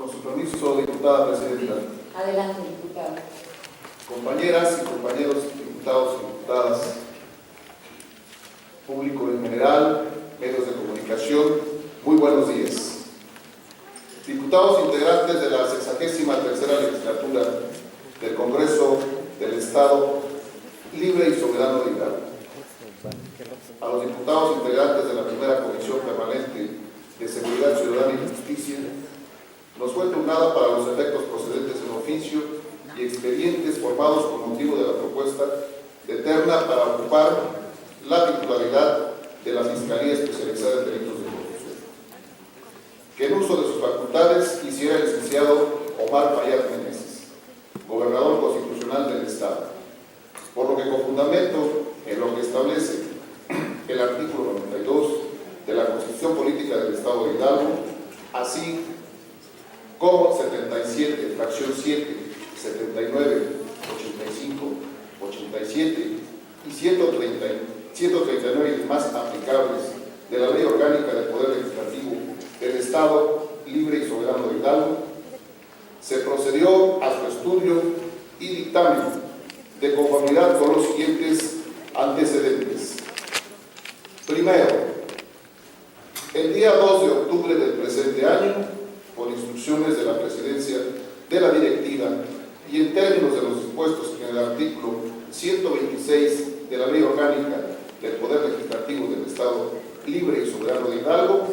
Con su permiso, diputada presidenta. Adelante, diputado. Compañeras y compañeros diputados y diputadas, público en general, medios de comunicación, muy buenos días. Diputados integrantes de la 63ª legislatura del Congreso del Estado Libre y Soberano de Hidalgo, a los diputados integrantes de la primera Comisión Permanente de Seguridad Ciudadana y Justicia, nos fue turnada para los efectos procedentes en oficio y expedientes formados con motivo de la propuesta de terna para ocupar la titularidad de la Fiscalía Especializada en Delitos de Corrupción, que en uso de sus facultades hiciera el licenciado Omar Fayad Meneses, gobernador constitucional del Estado, por lo que con fundamento en lo que establece el artículo 92 de la Constitución Política del Estado de Hidalgo, así como 77, fracción 7, 79, 85, 87 y 139 y demás aplicables de la Ley Orgánica del Poder Legislativo del Estado Libre y Soberano de Hidalgo, se procedió a su estudio y dictamen de conformidad con los siguientes antecedentes. Primero, el día 2 de octubre del presente año, por instrucciones de la Presidencia de la Directiva y en términos de los dispuestos en el artículo 126 de la Ley Orgánica del Poder Legislativo del Estado Libre y Soberano de Hidalgo,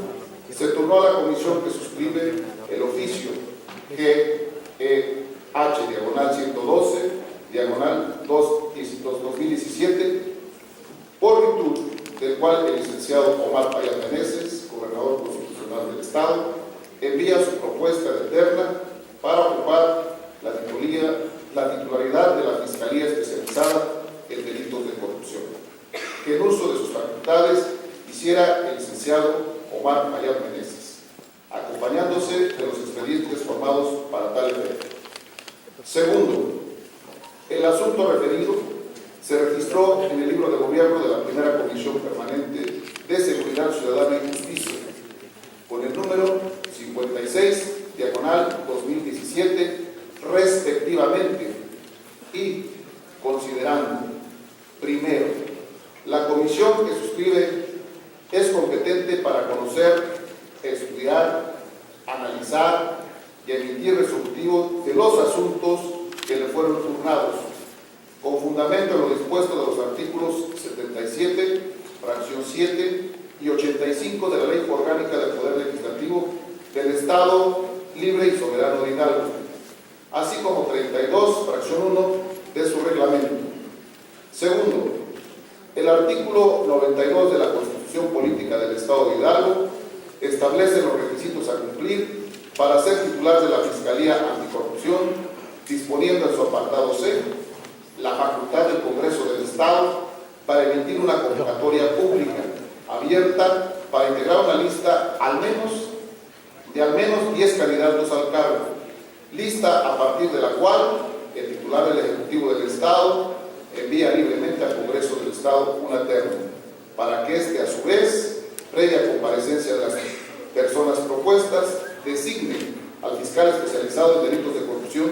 se turnó a la comisión que suscribe el oficio GH/112/2017, por virtud del cual el licenciado Omar Fayad Meneses, gobernador constitucional del Estado, envía su propuesta de terna para ocupar la titularidad de la Fiscalía Especializada en Delitos de Corrupción, que en uso de sus facultades hiciera el licenciado Omar Fayad Meneses, acompañándose de los expedientes formados para tal efecto. Segundo, el asunto referido se registró en el libro de gobierno de la primera Comisión Permanente de Seguridad Ciudadana y Justicia, con el número 56/2017 respectivamente, y considerando, primero, la comisión que suscribe es competente para conocer, estudiar, analizar y emitir resolutivo de los asuntos que le fueron turnados, con fundamento en lo dispuesto de los artículos 77, fracción 7 y 85 de la Ley Orgánica del Poder Legislativo del Estado Libre y Soberano de Hidalgo, así como 32, fracción 1 de su reglamento. Segundo, el artículo 92 de la Constitución Política del Estado de Hidalgo establece los requisitos a cumplir para ser titular de la Fiscalía Anticorrupción, disponiendo en su apartado C la facultad del Congreso del Estado para emitir una convocatoria pública abierta para integrar una lista de al menos 10 candidatos al cargo, lista a partir de la cual el titular del Ejecutivo del Estado envía libremente al Congreso del Estado una terna, para que éste, a su vez, previa comparecencia de las personas propuestas, designe al fiscal especializado en delitos de corrupción,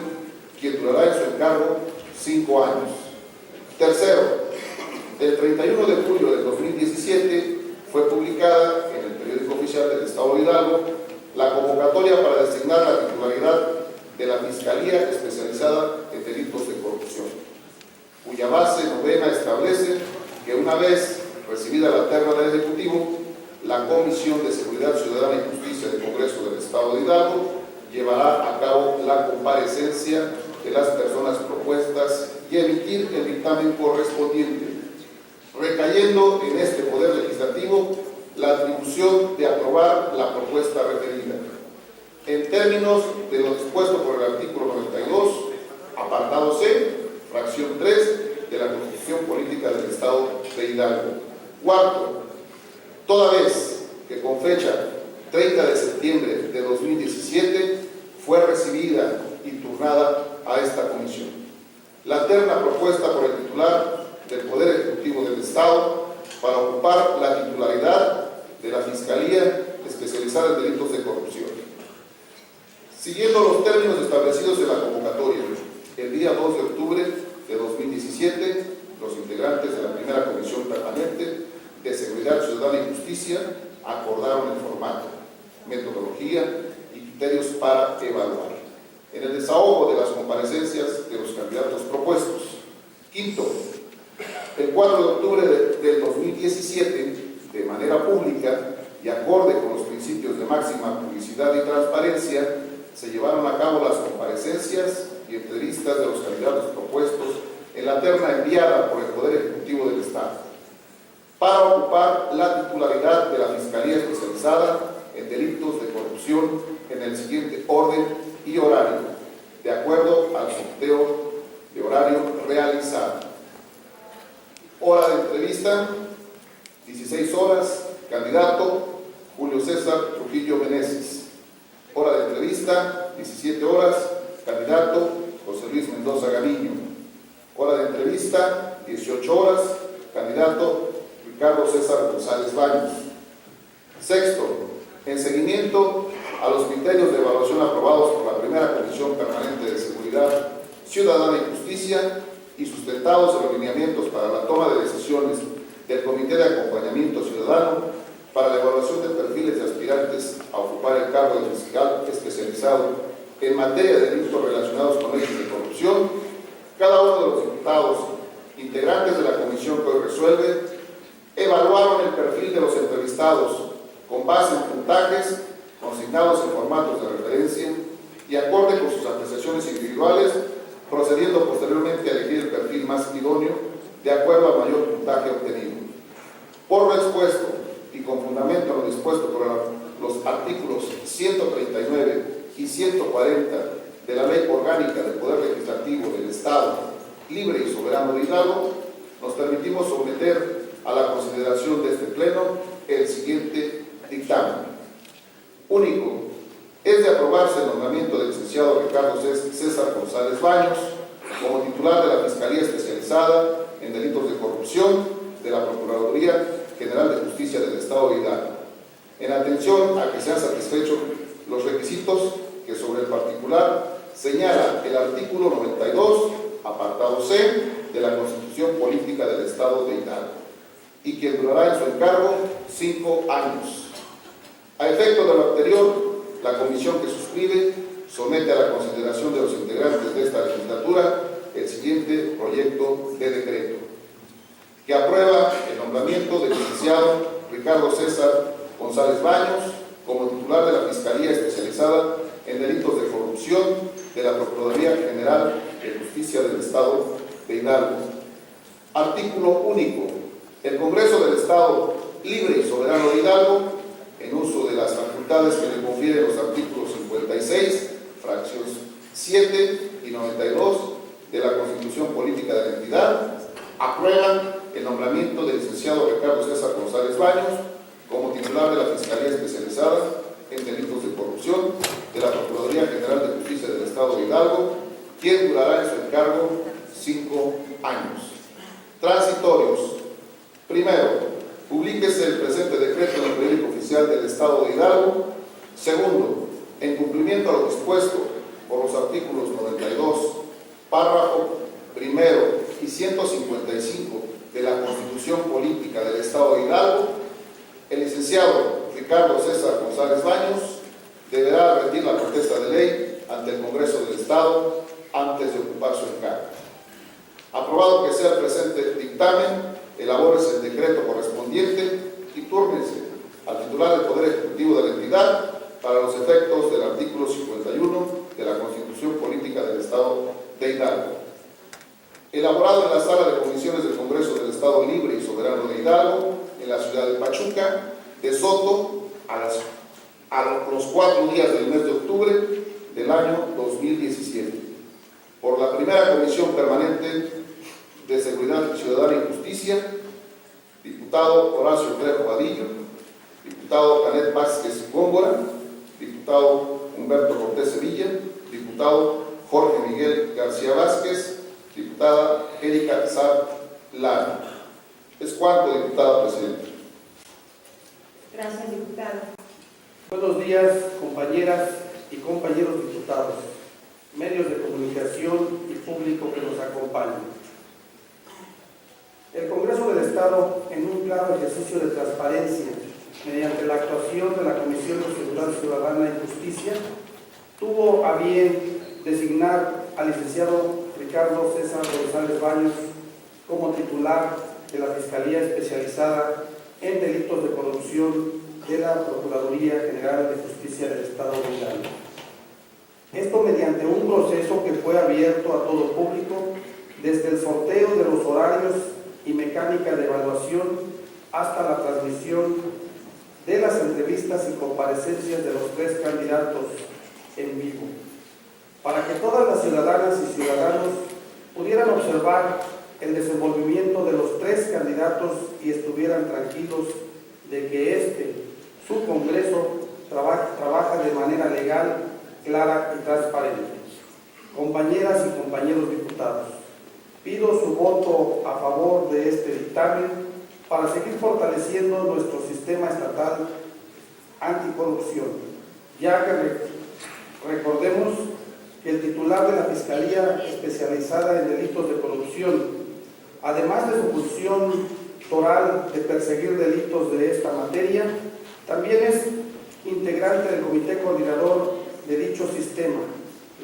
quien durará en su encargo 5 años. Tercero, el 31 de julio del 2017 fue publicada en el Periódico Oficial del Estado de Hidalgo la convocatoria para designar la titularidad de la Fiscalía Especializada en Delitos de Corrupción, cuya base novena establece que una vez recibida la terna del Ejecutivo, la Comisión de Seguridad Ciudadana y Justicia del Congreso del Estado de Hidalgo llevará a cabo la comparecencia de las personas propuestas y emitir el dictamen correspondiente, recayendo en este Poder Legislativo la atribución de aprobar la propuesta referida, en términos de lo dispuesto por el artículo 92, apartado C, fracción 3 de la Constitución Política del Estado de Hidalgo. Cuarto, toda vez que con fecha 30 de septiembre de 2017 fue recibida y turnada a esta comisión la terna propuesta por el titular del Poder Ejecutivo del Estado para ocupar la titularidad de la Fiscalía Especializada en Delitos de Corrupción, Siguiendo los términos establecidos en la convocatoria, el día 2 de octubre de 2017, los integrantes de la primera Comisión Permanente de Seguridad Ciudadana y Justicia acordaron el formato, metodología y criterios para evaluar. En el desahogo de las comparecencias de los candidatos propuestos. Quinto, el 4 de octubre del 2017, de manera pública y acorde con los principios de máxima publicidad y transparencia, se llevaron a cabo las comparecencias y entrevistas de los candidatos propuestos en la terna enviada por el Poder Ejecutivo del Estado para ocupar la titularidad de la Fiscalía Especializada en Delitos de Corrupción en el siguiente orden y horario, de acuerdo al sorteo de horario realizado. Hora de entrevista, 16 horas, candidato Julio César Trujillo Meneses. Hora de entrevista, 17 horas, candidato José Luis Mendoza Galiño. Hora de entrevista, 18 horas, candidato Ricardo César González Baños. Sexto, en seguimiento a los criterios de evaluación aprobados por la primera Comisión Permanente de Seguridad Ciudadana y Justicia y sustentados en los lineamientos para la toma de decisiones del Comité de Acompañamiento Ciudadano para la evaluación de perfiles de aspirantes a ocupar el cargo de fiscal especializado en materia de delitos relacionados con hechos de corrupción, cada uno de los diputados integrantes de la comisión que hoy resuelve evaluaron el perfil de los entrevistados con base en puntajes consignados en formatos de referencia y acorde con sus apreciaciones individuales, procediendo posteriormente a elegir el perfil más idóneo de acuerdo al mayor puntaje obtenido. Por lo expuesto y con fundamento en lo dispuesto por los artículos 139 y 140 de la Ley Orgánica del Poder Legislativo del Estado Libre y Soberano de Hidalgo, nos permitimos someter a la consideración de este Pleno el siguiente dictamen. Único, es de aprobarse el nombramiento del licenciado Ricardo César González Baños como titular de la Fiscalía Especializada en Delitos de Corrupción de la Procuraduría General de Justicia del Estado de Hidalgo, en atención a que sean satisfechos los requisitos que sobre el particular señala el artículo 92, apartado C, de la Constitución Política del Estado de Hidalgo, y quien durará en su encargo 5 años. A efecto de lo anterior, la comisión que suscribe somete a la consideración de los integrantes de esta legislatura el siguiente proyecto de decreto, que aprueba el nombramiento del licenciado Ricardo César González Baños como titular de la Fiscalía Especializada en Delitos de Corrupción de la Procuraduría General de Justicia del Estado de Hidalgo. Artículo único. El Congreso del Estado Libre y Soberano de Hidalgo, en uso de las facultades que le confieren los artículos 56, fracciones 7 y 92 de la Constitución Política de la entidad, aprueban el nombramiento del licenciado Ricardo César González Baños como titular de la Fiscalía Especializada en Delitos de Corrupción de la Procuraduría General de Justicia del Estado de Hidalgo, quien durará en su encargo 5 años. Transitorios. Primero, publíquese el presente decreto en el periódico oficial del Estado de Hidalgo. Segundo, en cumplimiento a lo dispuesto por los artículos 92, párrafo primero y 155 de la Constitución Política del Estado de Hidalgo, el licenciado Ricardo César González Baños deberá rendir la protesta de ley ante el Congreso del Estado antes de ocupar su encargo. Aprobado que sea el presente dictamen, elabórese el decreto correspondiente y túrnese al titular del Poder Ejecutivo de la entidad para los efectos del artículo 51 de la Constitución Política del Estado de Hidalgo. Elaborado en la Sala de Comisiones del Congreso del Estado Libre y Soberano de Hidalgo, en la ciudad de Pachuca, de Soto, a los 4 días del mes de octubre del año 2017, por la primera Comisión Permanente de Seguridad Ciudadana y Justicia, diputado Horacio Trejo Vadillo, diputado Canet Vázquez Góngora, diputado Humberto Cortés Sevilla, diputado Jorge Miguel García Vázquez, diputada Erika Saab Lara. Es cuanto, diputada presidenta. Gracias, diputado. Buenos días, compañeras y compañeros diputados, medios de comunicación y público que nos acompañan. El Congreso del Estado, en un claro ejercicio de transparencia, mediante la actuación de la Comisión de Seguridad Ciudadana y Justicia, tuvo a bien designar al licenciado Ricardo César González Baños como titular de la Fiscalía Especializada en Delitos de Corrupción de la Procuraduría General de Justicia del Estado de Hidalgo. Esto mediante un proceso que fue abierto a todo público, desde el sorteo de los horarios y mecánica de evaluación hasta la transmisión de las entrevistas y comparecencias de los 3 candidatos en vivo, para que todas las ciudadanas y ciudadanos pudieran observar el desenvolvimiento de los 3 candidatos y estuvieran tranquilos de que su Congreso, trabaja de manera legal, clara y transparente. Compañeras y compañeros diputados, pido su voto a favor de este dictamen para seguir fortaleciendo nuestro sistema estatal anticorrupción, ya que recordemos que el titular de la Fiscalía Especializada en Delitos de Corrupción, además de su función toral de perseguir delitos de esta materia, también es integrante del Comité Coordinador de dicho sistema,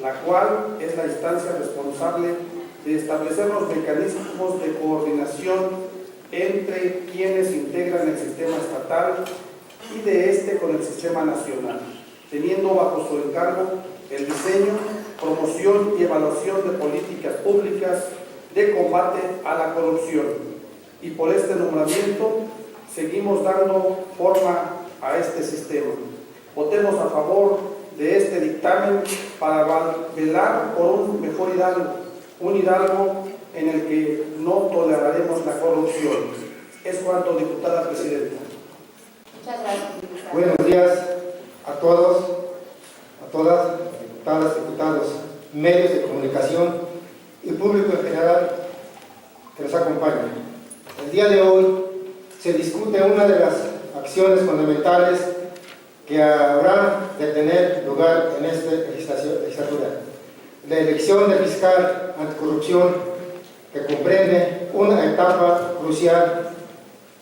la cual es la instancia responsable de establecer los mecanismos de coordinación entre quienes integran el sistema estatal y de con el sistema nacional, teniendo bajo su encargo el diseño, promoción y evaluación de políticas públicas de combate a la corrupción. Y por este nombramiento seguimos dando forma a este sistema. Votemos a favor de este dictamen para velar por un mejor Hidalgo, un Hidalgo en el que no toleraremos la corrupción. Es cuanto, diputada presidenta. Muchas gracias, diputada. Buenos días a todos, a todas, diputadas, diputados, medios de comunicación y público en general que nos acompaña. El día de hoy se discute una de las acciones fundamentales que habrá de tener lugar en esta legislatura: la elección del fiscal anticorrupción, que comprende una etapa crucial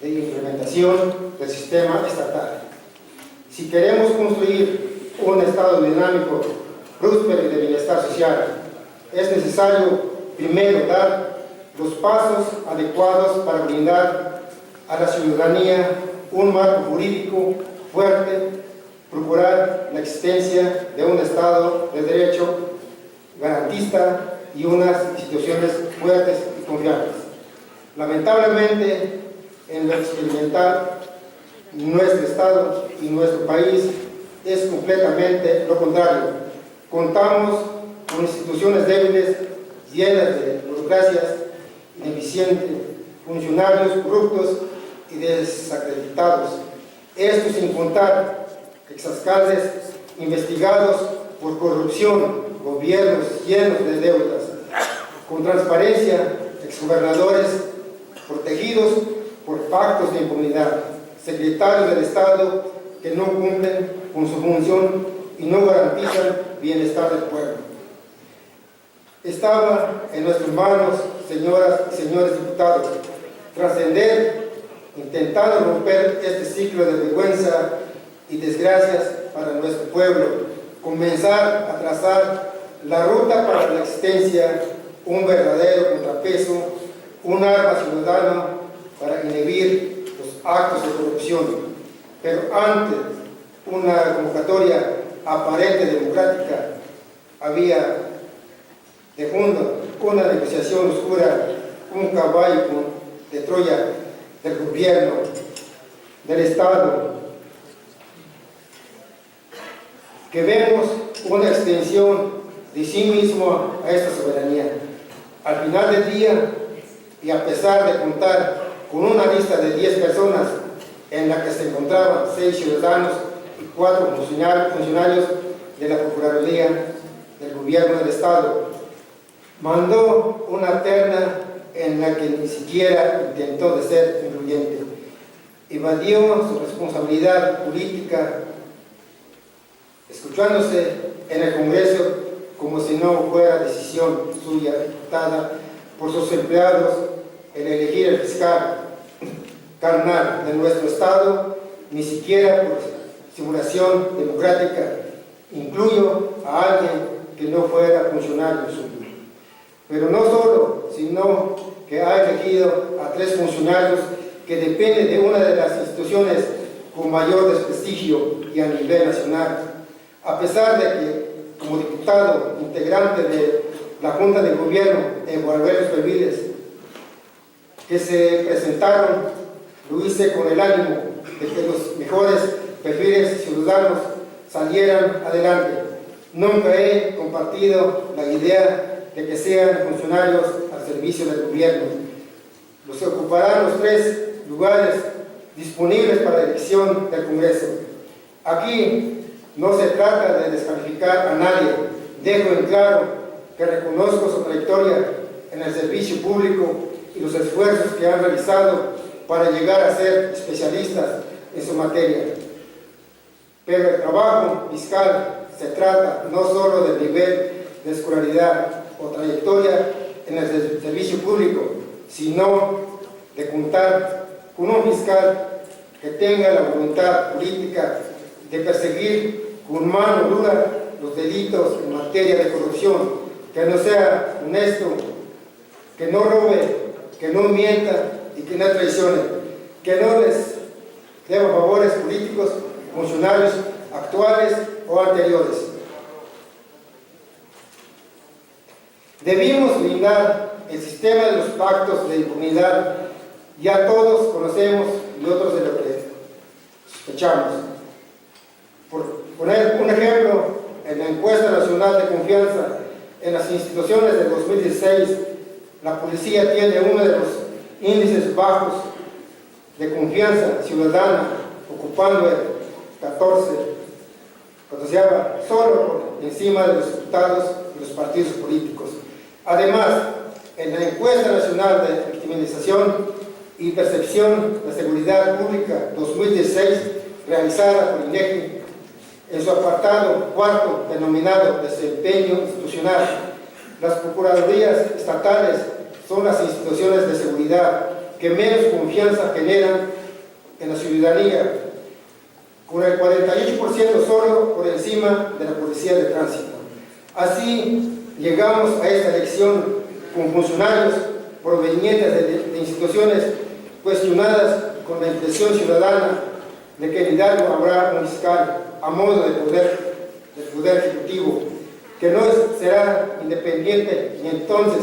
de implementación del sistema estatal. Si queremos construir un Estado dinámico, próspero y de bienestar social, es necesario primero dar los pasos adecuados para brindar a la ciudadanía un marco jurídico fuerte, procurar la existencia de un Estado de Derecho garantista y unas instituciones fuertes y confiables. Lamentablemente, en lo experimental, nuestro Estado y nuestro país es completamente lo contrario. Contamos con instituciones débiles, llenas de burocracias ineficientes, funcionarios corruptos y desacreditados. Esto sin contar exalcaldes investigados por corrupción, gobiernos llenos de deudas, con transparencia, exgobernadores protegidos por pactos de impunidad, secretarios del Estado que no cumplen con su función y no garantizan bienestar del pueblo. Estaba en nuestras manos, señoras y señores diputados, trascender, intentando romper este ciclo de vergüenza y desgracias para nuestro pueblo, comenzar a trazar la ruta para la existencia, un verdadero contrapeso, un arma ciudadana para inhibir los actos de corrupción. Pero antes, una convocatoria aparente democrática, había de fondo una negociación oscura, un caballo de Troya del gobierno, del Estado, que vemos una extensión de sí mismo a esta soberanía. Al final del día, y a pesar de contar con una lista de 10 personas en la que se encontraban 6 ciudadanos y 4 funcionarios de la Procuraduría del Gobierno del Estado, mandó una terna en la que ni siquiera intentó de ser incluyente. Evadió su responsabilidad política, escuchándose en el Congreso como si no fuera decisión suya dictada por sus empleados en elegir el fiscal carnal de nuestro Estado, ni siquiera por simulación democrática. Incluyo a alguien que no fuera funcionario suyo. Pero no solo, sino que ha elegido a 3 funcionarios que dependen de una de las instituciones con mayor desprestigio y a nivel nacional. A pesar de que, como diputado integrante de la Junta de Gobierno, evalué los perfiles que se presentaron, lo hice con el ánimo de que los mejores perfiles ciudadanos salieran adelante. Nunca he compartido la idea de que sean funcionarios al servicio del gobierno. Los ocuparán los 3 lugares disponibles para la elección del Congreso. Aquí no se trata de descalificar a nadie. Dejo en claro que reconozco su trayectoria en el servicio público y los esfuerzos que han realizado para llegar a ser especialistas en su materia. Pero el trabajo fiscal se trata no solo del nivel de escolaridad o trayectoria en el servicio público, sino de contar con un fiscal que tenga la voluntad política de perseguir con mano dura los delitos en materia de corrupción, que no sea honesto, que no robe, que no mienta y que no traicione, que no les deba favores políticos, funcionarios actuales o anteriores. Debimos blindar el sistema de los pactos de impunidad. Ya todos conocemos y otros de lo que sospechamos. Por poner un ejemplo, en la encuesta nacional de confianza en las instituciones del 2016, la policía tiene uno de los índices bajos de confianza ciudadana, ocupando el 14, cuando se habla solo por encima de los diputados y los partidos políticos. Además, en la encuesta nacional de victimización y percepción de seguridad pública 2016, realizada por INEGI, en su apartado 4, denominado desempeño institucional, las procuradurías estatales son las instituciones de seguridad que menos confianza generan en la ciudadanía, con el 48% solo por encima de la policía de tránsito. Así, llegamos a esta elección con funcionarios provenientes de instituciones cuestionadas, con la impresión ciudadana de que en Hidalgo habrá un fiscal a modo del poder ejecutivo, que no será independiente, y entonces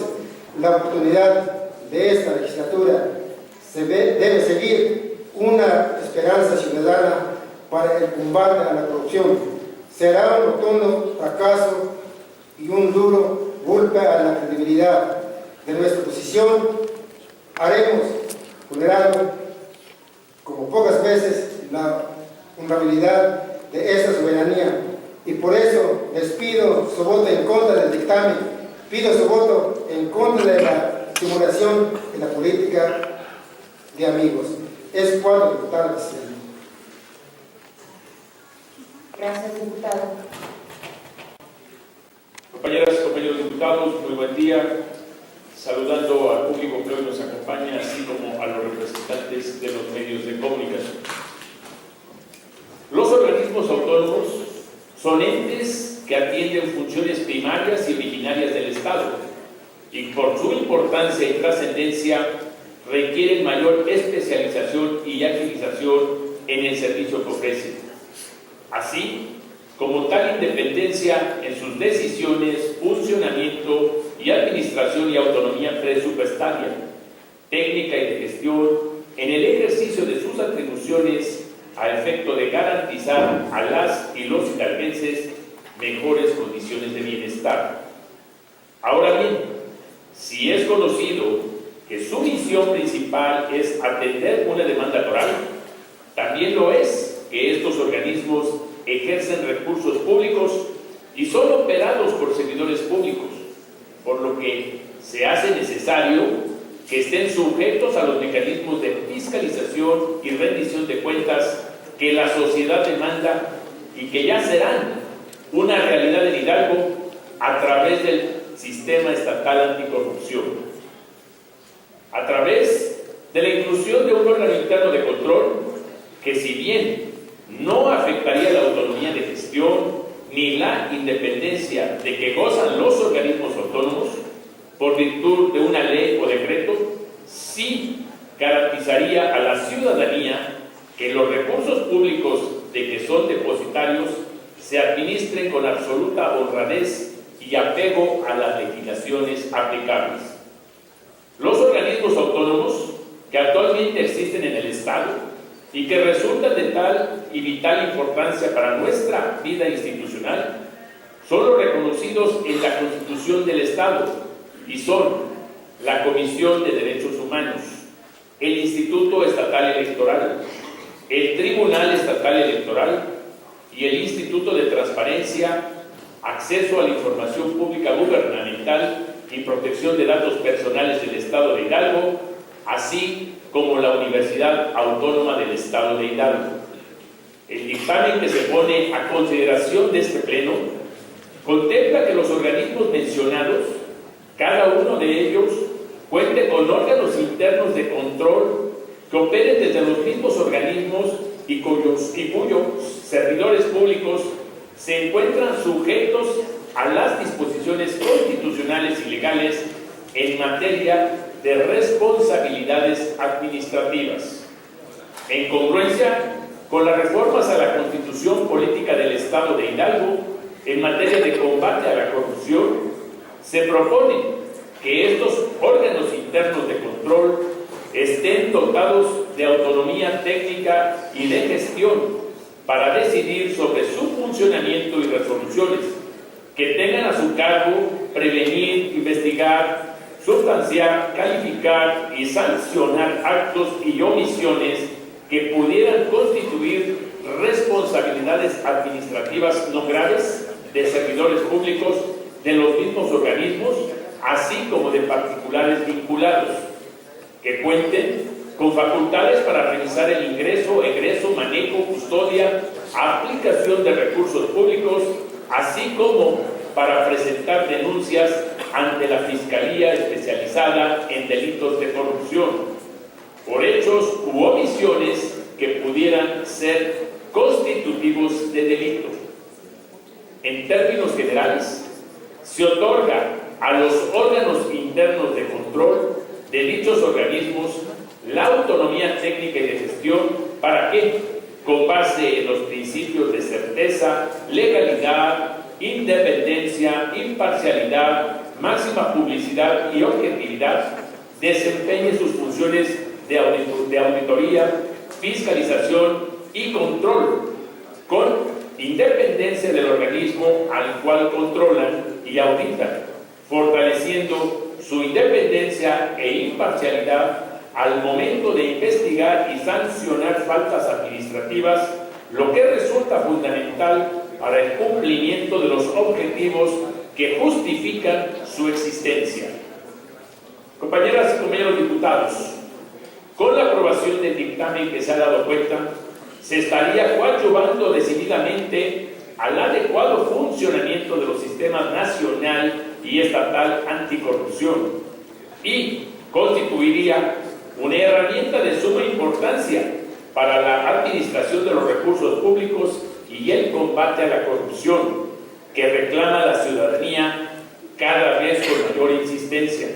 la oportunidad de esta legislatura debe seguir una esperanza ciudadana para el combate a la corrupción. Será un rotundo fracaso y un duro golpe a la credibilidad de nuestra posición. Haremos vulnerable, como pocas veces, la honorabilidad de esta soberanía, y por eso les pido su voto en contra del dictamen, pido su voto en contra de la simulación en la política de amigos. Es cuanto, diputado presidente. Gracias, diputado. Compañeras y compañeros diputados, muy buen día. Saludando al público que hoy nos acompaña, así como a los representantes de los medios de comunicación. Los organismos autónomos son entes que atienden funciones primarias y originarias del Estado y por su importancia y trascendencia requieren mayor especialización y agilización en el servicio que ofrecen, así como tal independencia en sus decisiones, funcionamiento y administración y autonomía presupuestaria, técnica y de gestión en el ejercicio de sus atribuciones a efecto de garantizar a las y los hidalguenses mejores condiciones de bienestar. Ahora bien, si es conocido que su misión principal es atender una demanda coral, también lo es que estos organismos ejercen recursos públicos y son operados por servidores públicos, por lo que se hace necesario que estén sujetos a los mecanismos de fiscalización y rendición de cuentas que la sociedad demanda y que ya serán una realidad en Hidalgo a través del Sistema Estatal Anticorrupción, a través de la inclusión de un órgano interno de control que, si bien no afectaría la autonomía de gestión ni la independencia de que gozan los organismos autónomos por virtud de una ley o decreto, sí garantizaría a la ciudadanía que los recursos públicos de que son depositarios se administren con absoluta honradez y apego a las legislaciones aplicables. Los organismos autónomos que actualmente existen en el Estado y que resultan de tal y vital importancia para nuestra vida institucional son los reconocidos en la Constitución del Estado y son la Comisión de Derechos Humanos, el Instituto Estatal Electoral, el Tribunal Estatal Electoral y el Instituto de Transparencia, Acceso a la Información Pública Gubernamental y Protección de Datos Personales del Estado de Hidalgo, así como la Universidad Autónoma del Estado de Hidalgo. El dictamen que se pone a consideración de este Pleno contempla que los organismos mencionados, cada uno de ellos, cuente con órganos internos de control que operen desde los mismos organismos y cuyos servidores públicos se encuentran sujetos a las disposiciones constitucionales y legales en materia de responsabilidades administrativas. En congruencia con las reformas a la Constitución Política del Estado de Hidalgo en materia de combate a la corrupción, se propone que estos órganos internos de control estén dotados de autonomía técnica y de gestión para decidir sobre su funcionamiento y resoluciones, que tengan a su cargo prevenir, investigar, sustanciar, calificar y sancionar actos y omisiones que pudieran constituir responsabilidades administrativas no graves de servidores públicos de los mismos organismos, así como de particulares vinculados, que cuenten con facultades para revisar el ingreso, egreso, manejo, custodia, aplicación de recursos públicos, así como para presentar denuncias ante la Fiscalía Especializada en Delitos de Corrupción por hechos u omisiones que pudieran ser constitutivos de delito. En términos generales, se otorga a los órganos internos de control de dichos organismos la autonomía técnica y de gestión para que, con base en los principios de certeza, legalidad, independencia, imparcialidad, máxima publicidad y objetividad, desempeñe sus funciones de auditoría, fiscalización y control, con independencia del organismo al cual controlan y auditan, fortaleciendo su independencia e imparcialidad al momento de investigar y sancionar faltas administrativas, lo que resulta fundamental para el cumplimiento de los objetivos que justifican su existencia. Compañeras y compañeros diputados, con la aprobación del dictamen que se ha dado cuenta, se estaría coadyuvando decididamente al adecuado funcionamiento de los sistemas nacional y estatal anticorrupción y constituiría una herramienta de suma importancia para la administración de los recursos públicos y el combate a la corrupción que reclama la ciudadanía cada vez con mayor insistencia,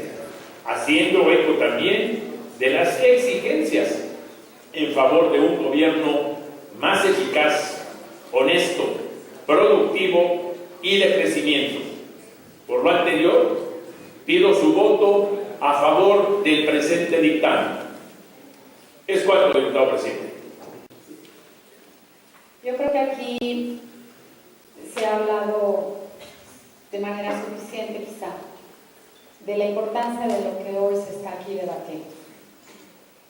haciendo eco también de las exigencias en favor de un gobierno más eficaz, honesto, productivo y de crecimiento. Por lo anterior, pido su voto a favor del presente dictamen. Es cuanto, diputado presidente. Yo creo que aquí se ha hablado de manera suficiente, quizá, de la importancia de lo que hoy se está aquí debatiendo.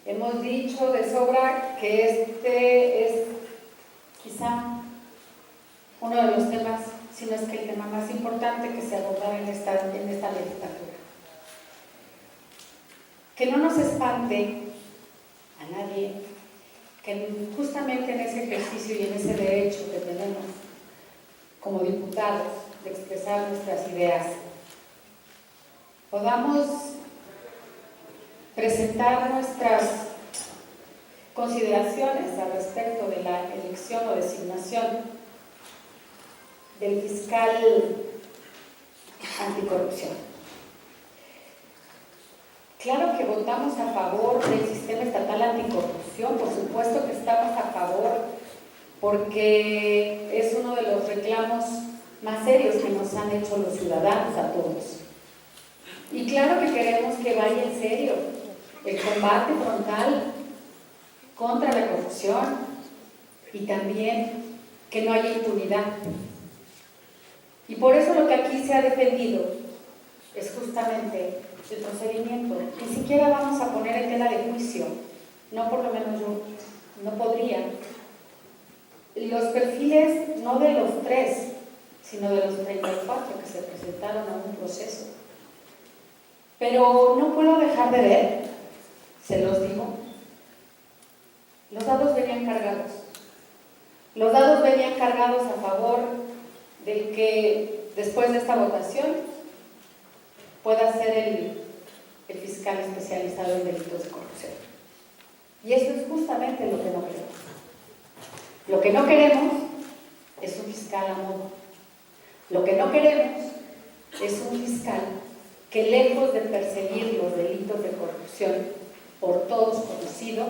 Hemos dicho de sobra que este es quizá uno de los temas, si no es que el tema más importante que se abordará en esta legislatura. Que no nos espante a nadie que justamente en ese ejercicio y en ese derecho que tenemos como diputados, de expresar nuestras ideas, podamos presentar nuestras consideraciones al respecto de la elección o designación del fiscal anticorrupción. Claro que votamos a favor del sistema estatal anticorrupción, por supuesto que estamos a favor, porque es uno de los reclamos más serios que nos han hecho los ciudadanos a todos. Y claro que queremos que vaya en serio el combate frontal contra la corrupción y también que no haya impunidad. Y por eso lo que aquí se ha defendido es justamente el procedimiento. Ni siquiera vamos a poner en tela de juicio, no, por lo menos yo no podría, los perfiles no de los 3, sino de los 34 que se presentaron a un proceso. Pero no puedo dejar de ver, se los digo, los dados venían cargados. Los dados venían cargados a favor del que después de esta votación pueda ser el fiscal especializado en delitos de corrupción. Y eso es justamente lo que no queremos. Lo que no queremos es un fiscal a modo. Lo que no queremos es un fiscal que, lejos de perseguir los delitos de corrupción por todos conocidos,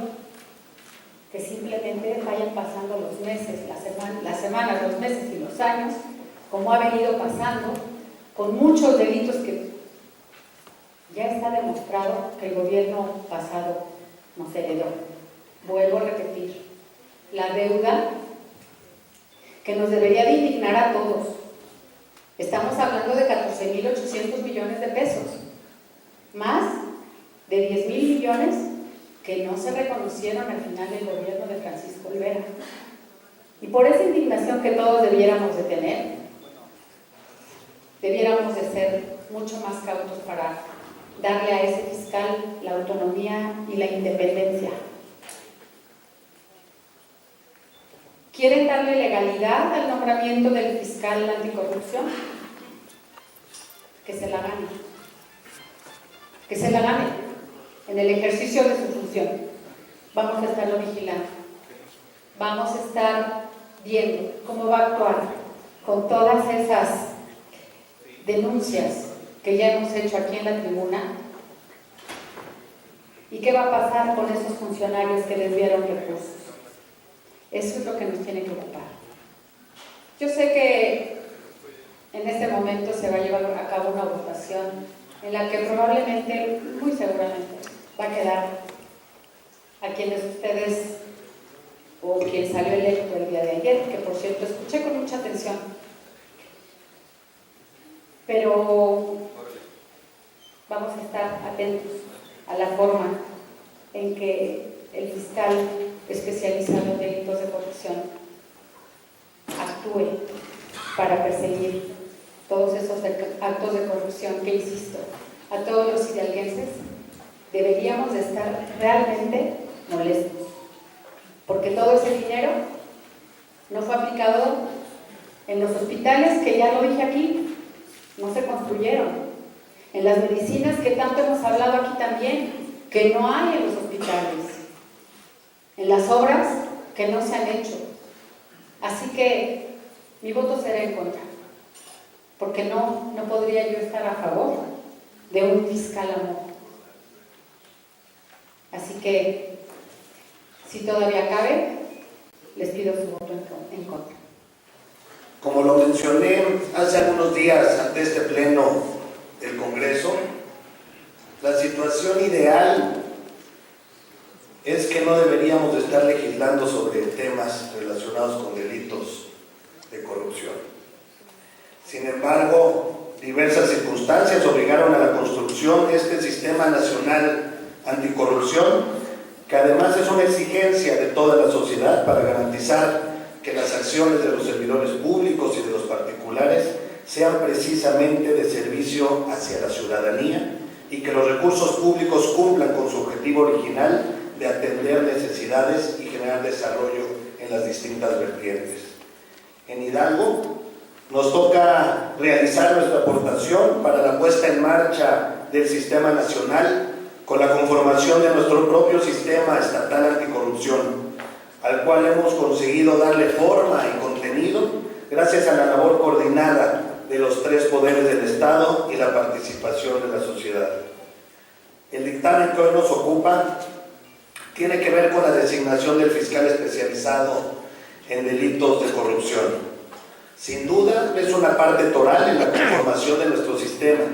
que simplemente vayan pasando los meses, las semanas, los meses y los años, como ha venido pasando con muchos delitos que ya está demostrado que el gobierno pasado nos heredó. Vuelvo a repetir, la deuda que nos debería de indignar a todos. Estamos hablando de 14.800 millones de pesos, más de 10.000 millones que no se reconocieron al final del gobierno de Francisco Olvera. Y por esa indignación que todos debiéramos de tener, debiéramos de ser mucho más cautos para darle a ese fiscal la autonomía y la independencia. ¿Quieren darle legalidad al nombramiento del fiscal anticorrupción? Que se la gane. Que se la gane en el ejercicio de su función. Vamos a estarlo vigilando. Vamos a estar viendo cómo va a actuar con todas esas denuncias que ya hemos hecho aquí en la tribuna y qué va a pasar con esos funcionarios que desviaron recursos. Eso es lo que nos tiene que ocupar. Yo sé que en este momento se va a llevar a cabo una votación en la que probablemente, muy seguramente, va a quedar a quienes ustedes o quien salió electo el día de ayer, que por cierto escuché con mucha atención. Pero vamos a estar atentos a la forma en que el fiscal especializado en delitos de corrupción actúe para perseguir todos esos actos de corrupción que, insisto, a todos los hidalguenses deberíamos de estar realmente molestos, porque todo ese dinero no fue aplicado en los hospitales, que ya lo dije aquí, no se construyeron, en las medicinas que tanto hemos hablado aquí también, que no hay en los hospitales, en las obras que no se han hecho. Así que mi voto será en contra, porque no podría yo estar a favor de un fiscal amor. Así que, si todavía cabe, les pido su voto en contra. Como lo mencioné hace algunos días ante este pleno del Congreso, la situación ideal es que no deberíamos de estar legislando sobre temas relacionados con delitos de corrupción. Sin embargo, diversas circunstancias obligaron a la construcción de este Sistema Nacional Anticorrupción, que además es una exigencia de toda la sociedad para garantizar que las acciones de los servidores públicos y de los particulares sean precisamente de servicio hacia la ciudadanía y que los recursos públicos cumplan con su objetivo original de atender necesidades y generar desarrollo en las distintas vertientes. En Hidalgo, nos toca realizar nuestra aportación para la puesta en marcha del sistema nacional con la conformación de nuestro propio sistema estatal anticorrupción, al cual hemos conseguido darle forma y contenido gracias a la labor coordinada de los 3 poderes del Estado y la participación de la sociedad. El dictamen que hoy nos ocupa tiene que ver con la designación del fiscal especializado en delitos de corrupción. Sin duda es una parte toral en la conformación de nuestro sistema,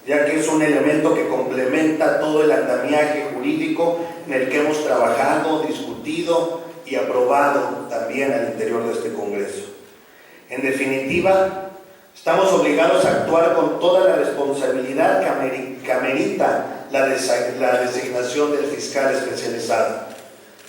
ya que es un elemento que complementa todo el andamiaje jurídico en el que hemos trabajado, discutido y aprobado también al interior de este Congreso. En definitiva, estamos obligados a actuar con toda la responsabilidad que amerita la designación del fiscal especializado.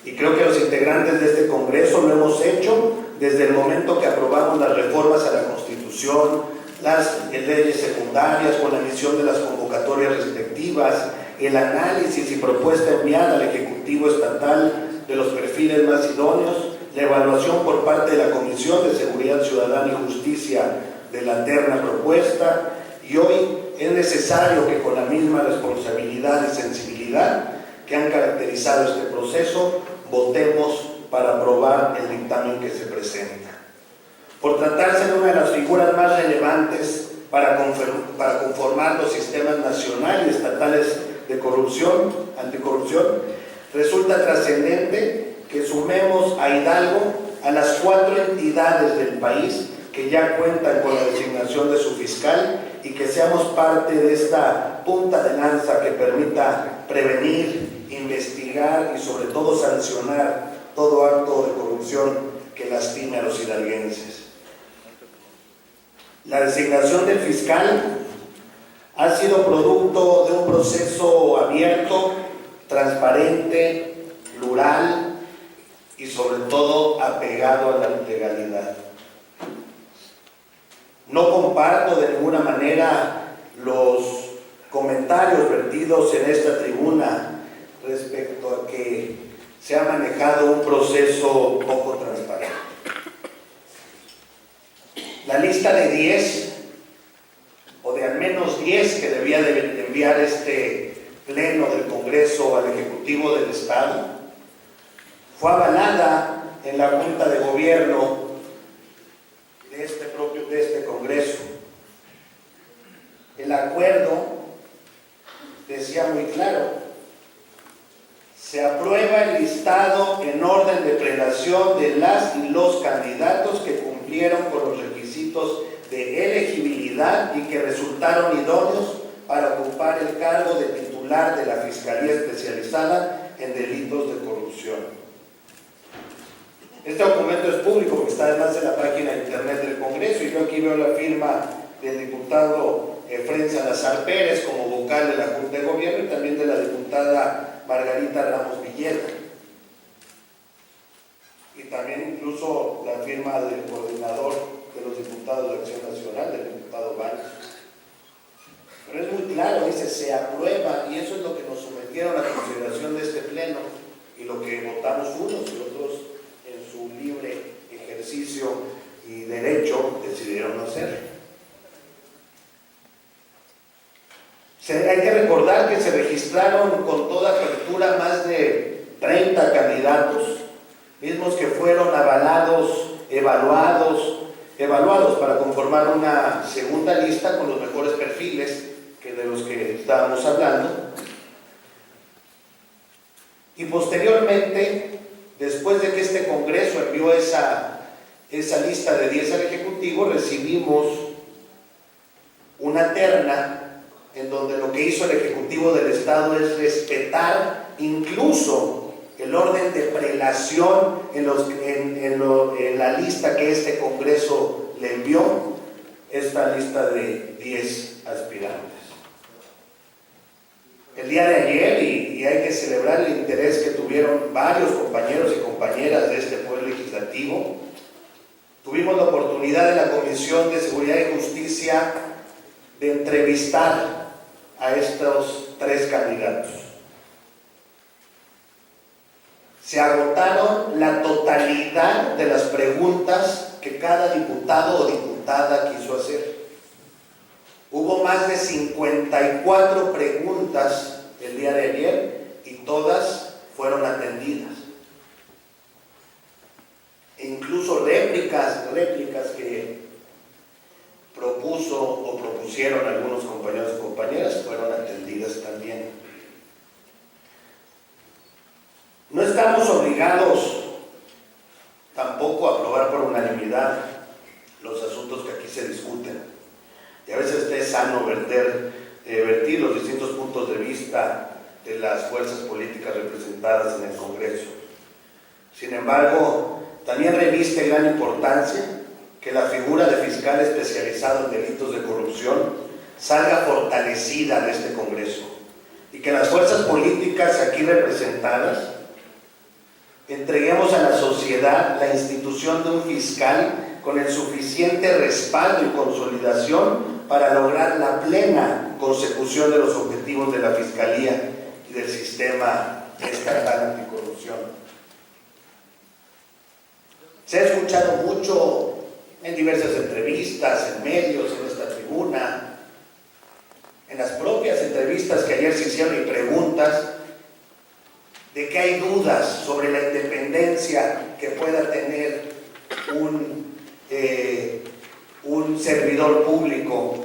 Y creo que los integrantes de este Congreso lo hemos hecho desde el momento que aprobamos las reformas a la Constitución, las leyes secundarias con la emisión de las convocatorias respectivas, el análisis y propuesta enviada al Ejecutivo Estatal de los perfiles más idóneos, la evaluación por parte de la Comisión de Seguridad Ciudadana y Justicia de la terna propuesta, y hoy es necesario que con la misma responsabilidad y sensibilidad que han caracterizado este proceso, votemos para aprobar el dictamen que se presenta. Por tratarse de una de las figuras más relevantes para conformar los sistemas nacional y estatales de anticorrupción, resulta trascendente que sumemos a Hidalgo a las 4 entidades del país que ya cuentan con la designación de su fiscal y que seamos parte de esta punta de lanza que permita prevenir, investigar y sobre todo sancionar todo acto de corrupción que lastime a los hidalguenses. La designación del fiscal ha sido producto de un proceso abierto, transparente, plural y sobre todo apegado a la legalidad. No comparto de ninguna manera los comentarios vertidos en esta tribuna respecto a que se ha manejado un proceso poco transparente. La lista de 10 o de al menos 10 que debía de enviar este pleno del Congreso al Ejecutivo del Estado fue avalada en la Junta de Gobierno de este Congreso. El acuerdo decía muy claro: se aprueba el listado en orden de prelación de las y los candidatos que cumplieron con los requisitos de elegibilidad y que resultaron idóneos para ocupar el cargo de titular de la Fiscalía Especializada en Delitos de Corrupción. Este documento es público porque está además en la página de internet del Congreso, y yo aquí veo la firma del diputado Efraín Salazar Pérez como vocal de la Junta de Gobierno y también de la diputada Margarita Ramos Villeda, y también incluso la firma del coordinador de los diputados de Acción Nacional, del diputado Baños. Pero es muy claro, dice se aprueba, y eso es lo que nos sometieron a consideración de este pleno y lo que votamos unos y otros en su libre ejercicio y derecho decidieron hacer. Hay que recordar que se registraron con toda apertura más de 30 candidatos, mismos que fueron avalados, evaluados para conformar una segunda lista con los mejores perfiles que de los que estábamos hablando. Y posteriormente, después de que este Congreso envió esa lista de 10 al Ejecutivo, recibimos una terna en donde lo que hizo el Ejecutivo del Estado es respetar incluso el orden de prelación en la lista que este Congreso le envió, esta lista de 10 aspirantes. El día de ayer, y hay que celebrar el interés que tuvieron varios compañeros y compañeras de este Poder Legislativo, tuvimos la oportunidad en la Comisión de Seguridad y Justicia de entrevistar a estos 3 candidatos. se agotaron la totalidad de las preguntas que cada diputado o diputada quiso hacer. Hubo más de 54 preguntas el día de ayer y todas fueron atendidas. E incluso réplicas que propuso o propusieron algunos compañeros y compañeras fueron atendidas también. No estamos obligados tampoco a aprobar por unanimidad los asuntos que aquí se discuten. Y a veces es sano vertir los distintos puntos de vista de las fuerzas políticas representadas en el Congreso. Sin embargo, también reviste gran importancia que la figura de fiscal especializado en delitos de corrupción salga fortalecida de este Congreso y que las fuerzas políticas aquí representadas entreguemos a la sociedad la institución de un fiscal con el suficiente respaldo y consolidación para lograr la plena consecución de los objetivos de la Fiscalía y del sistema estatal anticorrupción. Se ha escuchado mucho en diversas entrevistas, en medios, en esta tribuna, en las propias entrevistas que ayer se hicieron y preguntas, de que hay dudas sobre la independencia que pueda tener un servidor público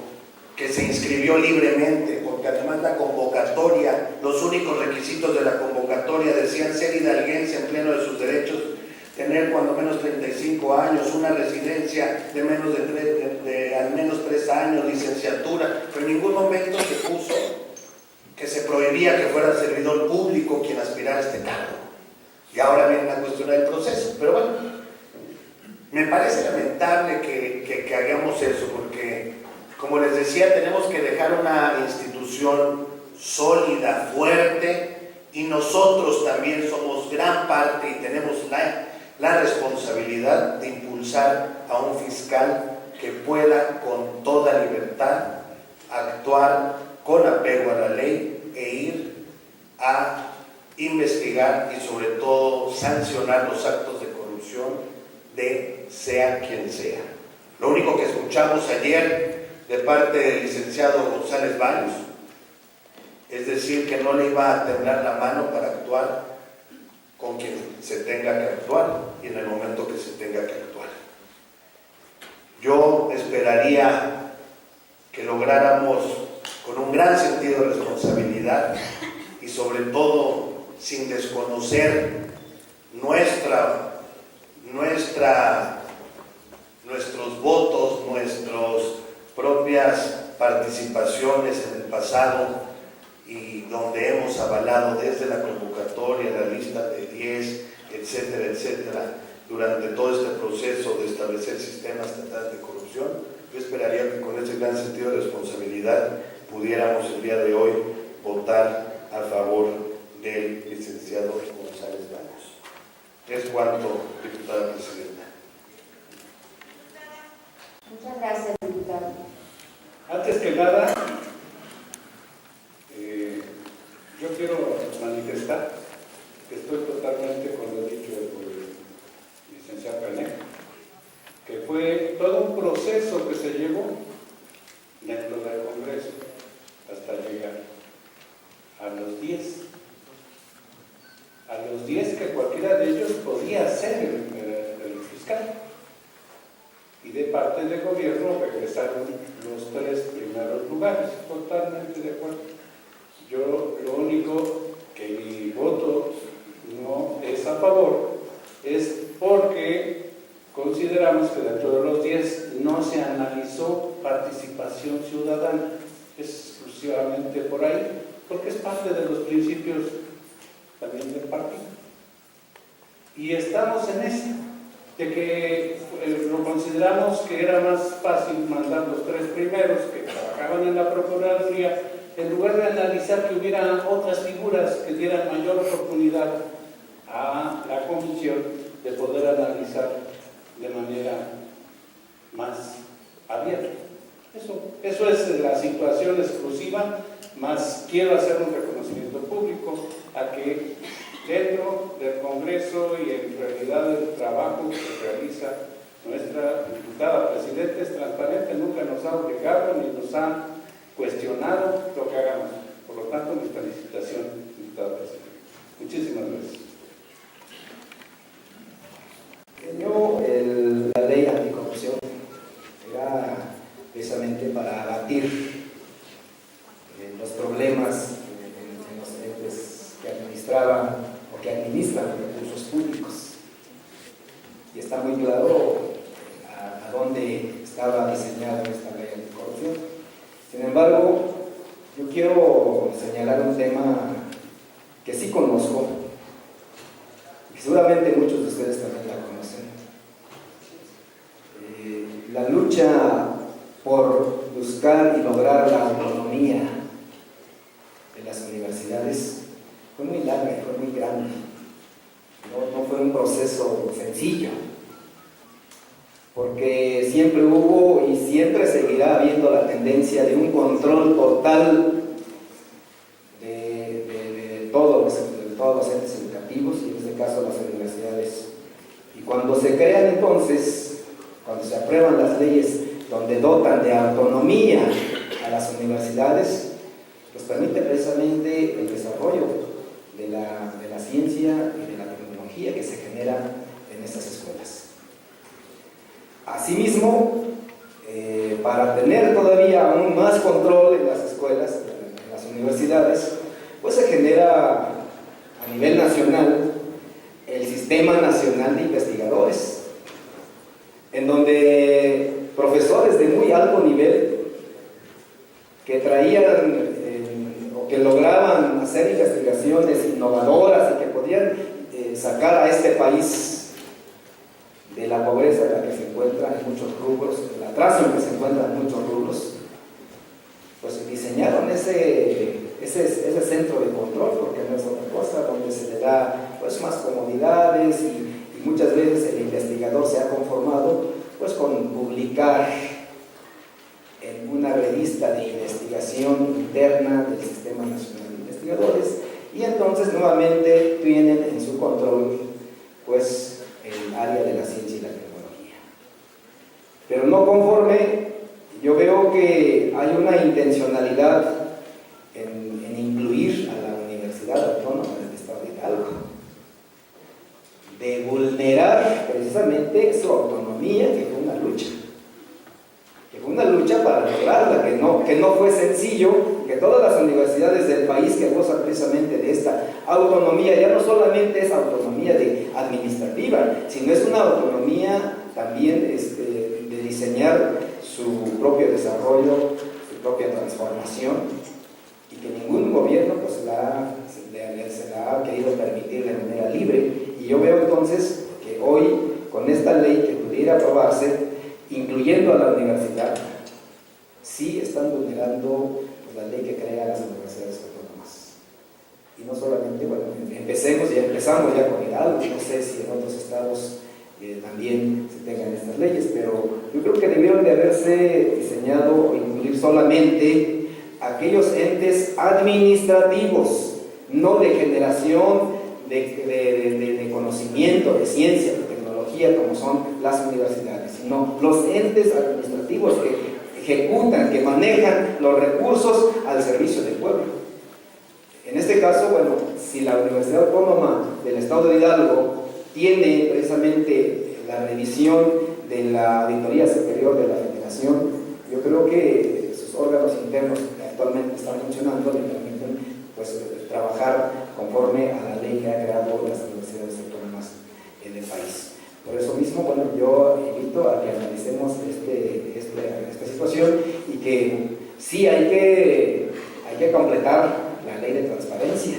que se inscribió libremente, porque además la convocatoria, los únicos requisitos de la convocatoria decían ser hidalguense en pleno de sus derechos, tener cuando menos 35 años, una residencia de menos de al menos 3 años, licenciatura, pero en ningún momento se puso que se prohibía que fuera el servidor público quien aspirara a este cargo. Y ahora viene a cuestionar el proceso. Pero bueno, me parece lamentable que hagamos eso, porque, como les decía, tenemos que dejar una institución sólida, fuerte, y nosotros también somos gran parte y tenemos la responsabilidad de impulsar a un fiscal que pueda con toda libertad actuar con apego a la ley e ir a investigar y sobre todo sancionar los actos de corrupción de sea quien sea. Lo único que escuchamos ayer de parte del licenciado González Baños es decir que no le iba a temblar la mano para actuar con quien se tenga que actuar y en el momento que se tenga que actuar. Yo esperaría que lográramos con un gran sentido de responsabilidad y sobre todo sin desconocer nuestros votos, nuestras propias participaciones en el pasado y donde hemos avalado desde la convocatoria, la lista de 10, etcétera, etcétera, durante todo este proceso de establecer sistemas estatales de corrupción. Yo esperaría que con ese gran sentido de responsabilidad pudiéramos el día de hoy votar a favor del licenciado González Baños. Es cuanto, diputada presidenta. Muchas gracias, diputado. Antes que nada, yo quiero manifestar que estoy totalmente con lo dicho por el licenciado Canek, que fue todo un proceso que se llevó dentro del Congreso hasta llegar a los 10 que cualquiera de ellos podía ser el fiscal. Y de parte del gobierno regresaron los 3 primeros lugares, totalmente de acuerdo. Yo lo único que mi voto no es a favor es porque consideramos que dentro de los 10 no se analizó participación ciudadana, exclusivamente por ahí, porque es parte de los principios también del partido. Y estamos en eso, de que lo consideramos que era más fácil mandar los 3 primeros que trabajaban en la Procuraduría, en lugar de analizar que hubiera otras figuras que dieran mayor oportunidad a la comisión de poder analizar de manera más abierta. Eso es la situación exclusiva, más quiero hacer un reconocimiento público a que dentro del Congreso Congreso y en realidad el trabajo que realiza nuestra diputada presidenta es transparente, nunca nos ha obligado ni nos ha cuestionado lo que hagamos. Por lo tanto, mi felicitación, diputada presidenta. Muchísimas gracias. La ley anticorrupción era precisamente para abatir los problemas en los entes que administraban o que administran recursos públicos. Y está muy claro a dónde estaba diseñada esta ley anticorrupción. Sin embargo, yo quiero señalar un tema que sí conozco, y seguramente muchos de ustedes también la conocen. La lucha por buscar y lograr la autonomía de las universidades fue muy larga y fue muy grande. No fue un proceso sencillo, porque siempre hubo y siempre seguirá habiendo la tendencia de un control total de todos los entes educativos, y en este caso las universidades. Y cuando se crean entonces, cuando se aprueban las leyes donde dotan de autonomía a las universidades, pues permite precisamente el desarrollo de la ciencia y de la tecnología que se genera en estas escuelas. Asimismo, para tener todavía aún más control en las escuelas, en las universidades, pues se genera a nivel nacional el Sistema Nacional de Investigadores, en donde profesores de muy alto nivel que traían o que lograban hacer investigaciones innovadoras y que podían sacar a este país de la pobreza en la que se encuentra en muchos rubros, el atraso en que se encuentra en muchos rubros, pues diseñaron ese centro de control, porque no es otra cosa, donde se le da pues más comodidades y muchas veces el investigador se ha conformado pues con publicar en una revista de investigación interna del Sistema Nacional de Investigadores, y entonces nuevamente tienen en su control pues el área de la ciencia y la tecnología. Pero no conforme, yo veo que hay una intencionalidad en incluir a la Universidad Autónoma del Estado de Hidalgo, de vulnerar precisamente su autonomía, que fue una lucha para lograrla, que no fue sencillo, que todas las universidades del país que gozan precisamente de esta autonomía, ya no solamente es autonomía administrativa, sino es una autonomía también de diseñar su propio desarrollo, su propia transformación, y que ningún gobierno pues se la ha querido permitir de manera libre. Y yo veo entonces que hoy, con esta ley que pudiera aprobarse, incluyendo a la universidad, sí están vulnerando pues, la ley que crea las universidades autónomas. Y no solamente, bueno, empezamos ya con Hidalgo, no sé si en otros estados también se tengan estas leyes, pero yo creo que debieron de haberse diseñado o incluir solamente aquellos entes administrativos, no de generación de conocimiento, de ciencia, de tecnología, como son las universidades, sino los entes administrativos que ejecutan, que manejan los recursos al servicio del pueblo. En este caso, bueno, si la Universidad Autónoma del Estado de Hidalgo tiene precisamente la revisión de la Auditoría Superior de la Federación, yo creo que sus órganos internos que actualmente están funcionando le permiten pues, trabajar conforme a la ley que ha creado las universidades autónomas en el país. Por eso mismo, bueno, yo invito a que analicemos esta situación y que sí hay que completar la ley de transparencia,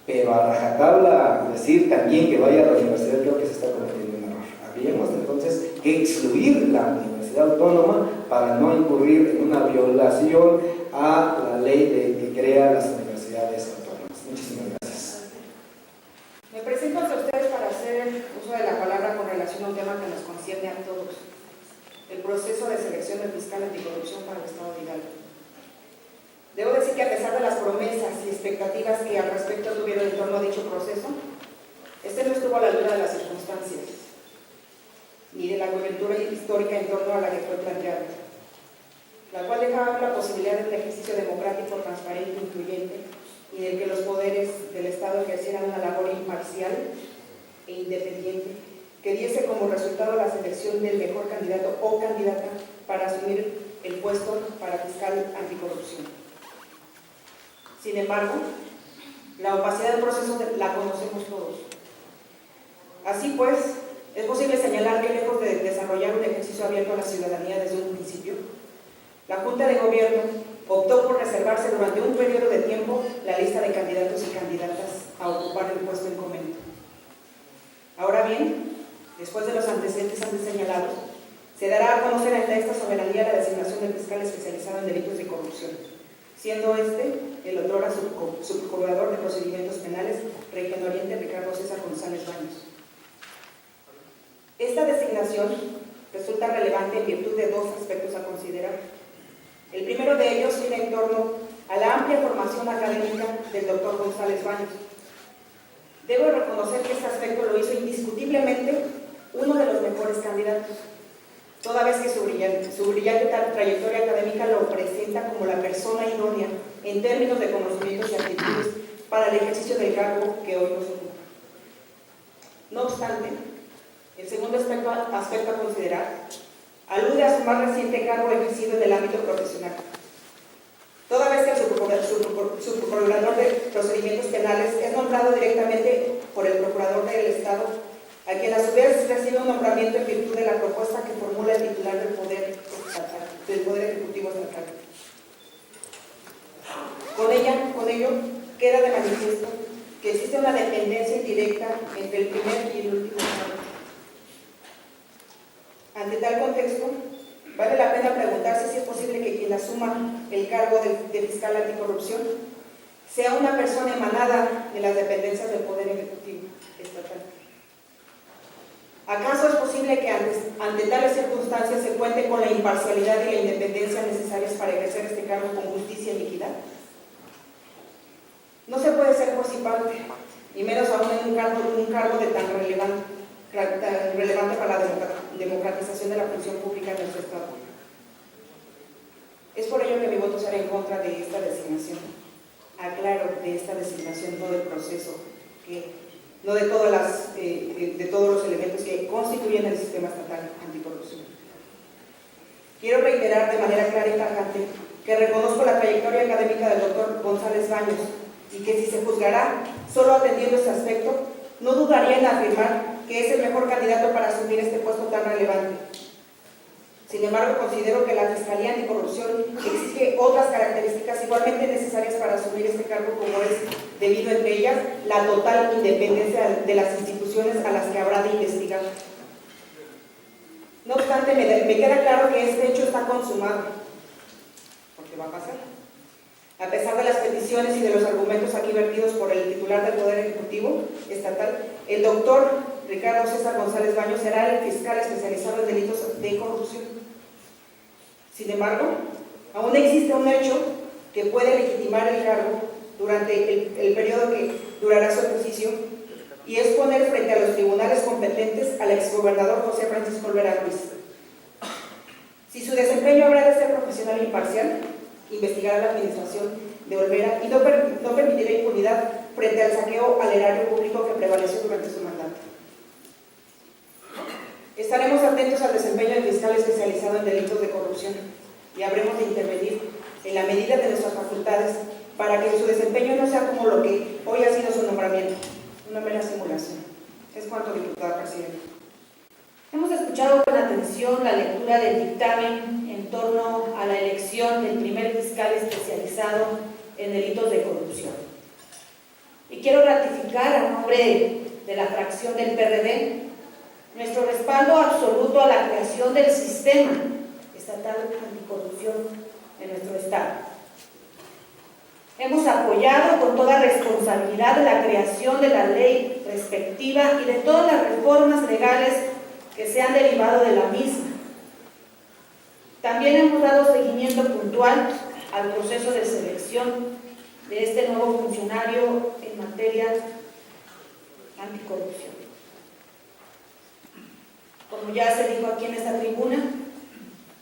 pero a rajatabla decir también que vaya a la universidad, creo que se está cometiendo un error. Habríamos entonces que excluir la Universidad Autónoma para no incurrir en una violación a la ley que crea las universidades autónomas. Muchísimas gracias. Me presento ante ustedes para hacer uso de la palabra con relación a un tema que nos concierne a todos: el proceso de selección del fiscal anticorrupción para el Estado de Hidalgo. Debo decir que a pesar de las promesas y expectativas que al respecto tuvieron en torno a dicho proceso, este histórica en torno a la que fue planteada, la cual dejaba la posibilidad de un ejercicio democrático, transparente, incluyente, y en el que los poderes del Estado ejercieran una labor imparcial e independiente, que diese como resultado la selección del mejor candidato o candidata para asumir el puesto para fiscal anticorrupción. Sin embargo, la opacidad del proceso la conocemos todos. Así pues, es posible señalar que lejos de desarrollar un ejercicio abierto a la ciudadanía desde un principio, la Junta de Gobierno optó por reservarse durante un periodo de tiempo la lista de candidatos y candidatas a ocupar el puesto en comento. Ahora bien, después de los antecedentes antes señalados, se dará a conocer ante esta soberanía la designación del fiscal especializado en delitos de corrupción, siendo este el otrora subjuzgador de procedimientos penales Región Oriente Ricardo César González Baños. Esta designación resulta relevante en virtud de dos aspectos a considerar. El primero de ellos gira en torno a la amplia formación académica del doctor González Baños. Debo reconocer que este aspecto lo hizo indiscutiblemente uno de los mejores candidatos, toda vez que su brillante trayectoria académica lo presenta como la persona idónea en términos de conocimientos y actitudes para el ejercicio del cargo que hoy nos ocupa. No obstante, el segundo aspecto a considerar alude a su más reciente cargo ejercido en el ámbito profesional. Toda vez que el subprocurador de procedimientos penales es nombrado directamente por el procurador del Estado, a quien a su vez recibe un nombramiento en virtud de la propuesta que formula el titular del Poder Ejecutivo Estatal. Con ello, queda de manifiesto que existe una dependencia indirecta entre el primer y el último cargo. Ante tal contexto, vale la pena preguntarse si es posible que quien asuma el cargo de fiscal anticorrupción sea una persona emanada de las dependencias del Poder Ejecutivo Estatal. ¿Acaso es posible que ante tales circunstancias se cuente con la imparcialidad y la independencia necesarias para ejercer este cargo con justicia y equidad? No se puede ser juez y parte, y menos aún en un cargo de tan relevante para la democratización de la función pública en nuestro Estado. Es por ello que mi voto será en contra de esta designación. Aclaro, de esta designación, no del proceso, no de todos los elementos que constituyen el sistema estatal anticorrupción. Quiero reiterar de manera clara y tajante que reconozco la trayectoria académica del doctor González Baños y que si se juzgará solo atendiendo este aspecto, no dudaría en afirmar que es el mejor candidato para asumir este puesto tan relevante. Sin embargo, considero que la Fiscalía Anticorrupción exige otras características igualmente necesarias para asumir este cargo, como es, debido entre ellas, la total independencia de las instituciones a las que habrá de investigar. No obstante, me queda claro que este hecho está consumado, porque va a pasar. A pesar de las peticiones y de los argumentos aquí vertidos por el titular del Poder Ejecutivo Estatal, el doctor Ricardo César González Baños será el fiscal especializado en delitos de corrupción. Sin embargo, aún existe un hecho que puede legitimar el cargo durante el periodo que durará su ejercicio, y es poner frente a los tribunales competentes al exgobernador José Francisco Olvera Ruiz. Si su desempeño habrá de ser profesional e imparcial, investigará la administración de Olvera y no permitirá impunidad frente al saqueo al erario público que prevaleció durante su mandato. Estaremos atentos al desempeño del fiscal especializado en delitos de corrupción y habremos de intervenir en la medida de nuestras facultades para que su desempeño no sea como lo que hoy ha sido su nombramiento, una mera simulación. Es cuanto, diputada presidenta. Hemos escuchado con atención la lectura del dictamen en torno a la elección del primer fiscal especializado en delitos de corrupción. Y quiero ratificar a nombre de la fracción del PRD nuestro respaldo absoluto a la creación del sistema estatal anticorrupción en nuestro Estado. Hemos apoyado con toda responsabilidad la creación de la ley respectiva y de todas las reformas legales que se han derivado de la misma. También hemos dado seguimiento puntual al proceso de selección de este nuevo funcionario en materia anticorrupción. como ya se dijo aquí en esta tribuna.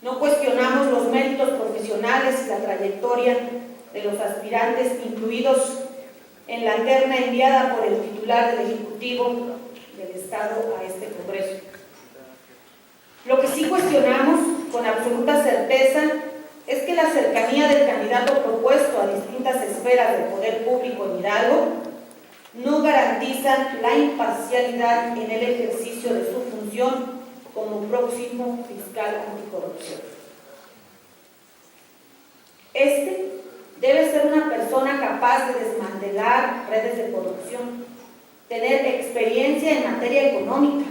No cuestionamos los méritos profesionales y la trayectoria de los aspirantes incluidos en la terna enviada por el titular del Ejecutivo del Estado a este Congreso. Lo que sí cuestionamos con absoluta certeza es que la cercanía del candidato propuesto a distintas esferas del poder público en Hidalgo no garantiza la imparcialidad en el ejercicio de su función como próximo fiscal anticorrupción. Este debe ser una persona capaz de desmantelar redes de corrupción, tener experiencia en materia económica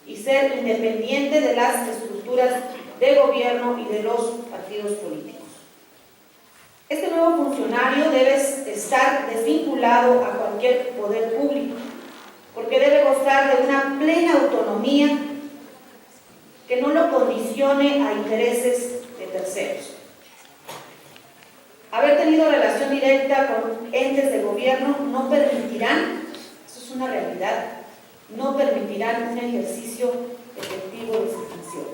y ser independiente de las estructuras de gobierno y de los partidos políticos. Este nuevo funcionario debe estar desvinculado a cualquier poder público, porque debe gozar de una plena autonomía que no lo condicione a intereses de terceros. Haber tenido relación directa con entes de gobierno no permitirán, eso es una realidad, no permitirán un ejercicio efectivo de su función.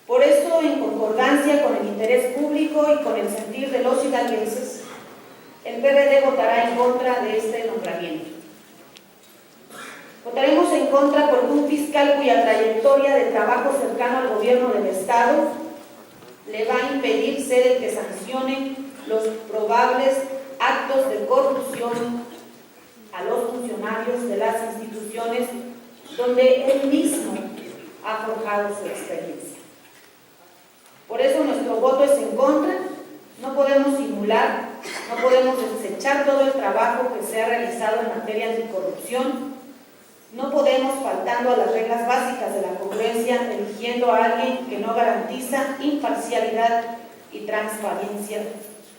Por eso, en concordancia con el interés público y con el sentir de los hidalguenses, el PRD votará en contra de este nombramiento. Votaremos en contra porque un fiscal cuya trayectoria de trabajo cercano al gobierno del Estado le va a impedir ser el que sancione los probables actos de corrupción a los funcionarios de las instituciones donde él mismo ha forjado su experiencia. Por eso nuestro voto es en contra. No podemos simular, no podemos desechar todo el trabajo que se ha realizado en materia anticorrupción. No podemos, faltando a las reglas básicas de la congruencia, eligiendo a alguien que no garantiza imparcialidad y transparencia